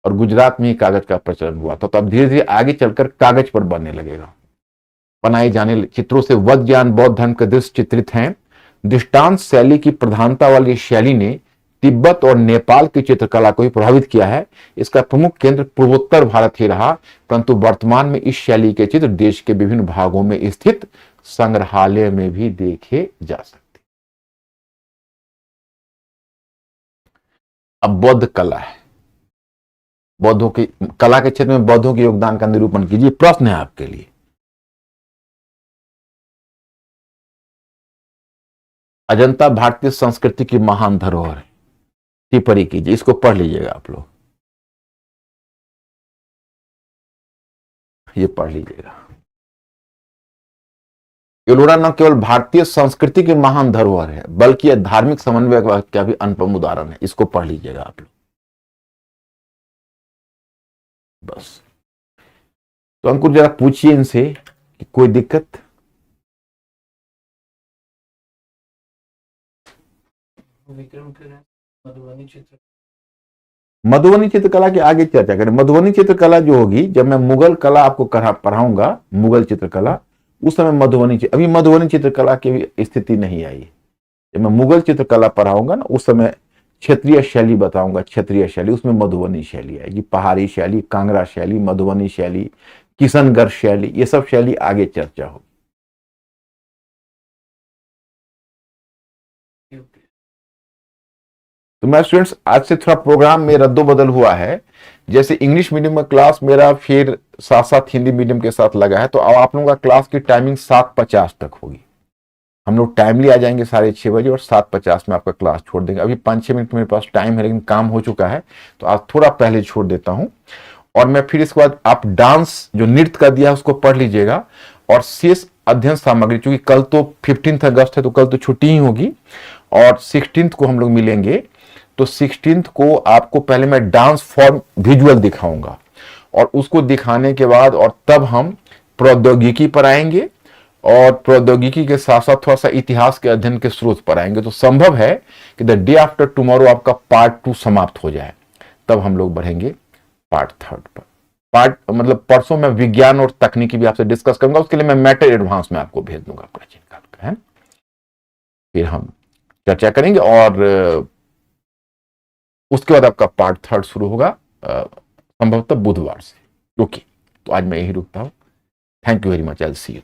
और गुजरात में ही कागज का प्रचलन हुआ। तो तब धीरे धीरे आगे चलकर कागज पर बनने लगेगा। बनाए जाने चित्रों से वज्रयान बौद्ध धर्म के दृश्य चित्रित हैं। दृष्टांत शैली की प्रधानता वाली शैली ने तिब्बत और नेपाल की चित्रकला को भी प्रभावित किया है। इसका प्रमुख केंद्र पूर्वोत्तर भारत ही रहा, परंतु वर्तमान में इस शैली के चित्र देश के विभिन्न भागों में स्थित संग्रहालय में भी देखे जा सकते। अब बौद्ध कला है, बौद्धों की कला के क्षेत्र में बौद्धों के योगदान का निरूपण कीजिए। प्रश्न है आपके लिए, अजंता भारतीय संस्कृति की महान धरोहर है, टिप्पणी कीजिए। इसको पढ़ लीजिएगा आप लोग, ये पढ़ लीजिएगा। एलोरा न केवल भारतीय संस्कृति की महान धरोहर है बल्कि यह धार्मिक समन्वय का भी अनुपम उदाहरण है। इसको पढ़ लीजिएगा आप लोग बस। तो अंकुर जरा पूछिए इनसे कि कोई दिक्कत? विक्रम के मधुबनी चित्र, मधुबनी चित्रकला की आगे चर्चा करें। मधुबनी चित्रकला जो होगी, जब मैं मुगल कला आपको पढ़ाऊंगा, मुगल चित्रकला, उस समय अभी मधुबनी चित्रकला की स्थिति नहीं आई। जब मैं मुगल चित्रकला पढ़ाऊंगा ना, उस समय क्षेत्रीय शैली बताऊंगा, क्षेत्रीय शैली, उसमें मधुबनी शैली आएगी। पहाड़ी शैली, कांगड़ा शैली, मधुबनी शैली, किशनगढ़ शैली, ये सब शैली आगे चर्चा होगी। तो मैं स्टूडेंट्स आज से थोड़ा प्रोग्राम में रद्दोबदल हुआ है। जैसे इंग्लिश मीडियम का क्लास मेरा फिर साथ साथ हिंदी मीडियम के साथ लगा है, तो अब आप लोगों का क्लास की टाइमिंग 7:50 तक होगी। हम लोग टाइमली आ जाएंगे 6:30 बजे और 7:50 में आपका क्लास छोड़ देंगे। अभी 5-6 मिनट मेरे पास टाइम है, लेकिन काम हो चुका है तो आज थोड़ा पहले छोड़ देता हूं। और मैं फिर इसके बाद आप डांस जो नृत्य का दिया है उसको पढ़ लीजिएगा, और शेष अध्ययन सामग्री, चूंकि कल तो 15 अगस्त है तो कल तो छुट्टी ही होगी, और 16 को हम लोग मिलेंगे। तो 16 को आपको पहले मैं डांस फॉर्म विजुअल दिखाऊंगा, और उसको दिखाने के बाद और तब हम प्रौद्योगिकी पर आएंगे, और प्रौद्योगिकी के साथ साथ थोड़ा सा इतिहास के अध्ययन के स्रोत पर आएंगे। तो संभव है कि द डे आफ्टर टुमारो आपका पार्ट 2 समाप्त हो जाए, तब हम लोग बढ़ेंगे पार्ट 3 पर। मतलब परसों मैं विज्ञान और तकनीकी भी आपसे डिस्कस करूंगा, उसके लिए मैं मैटर एडवांस में आपको भेज दूंगा प्राचीन काल का, है। फिर हम चर्चा करेंगे, और उसके बाद आपका पार्ट 3 शुरू होगा संभवतः बुधवार से। ओके, तो आज मैं यही रुकता हूं। Thank you very much, I will see you.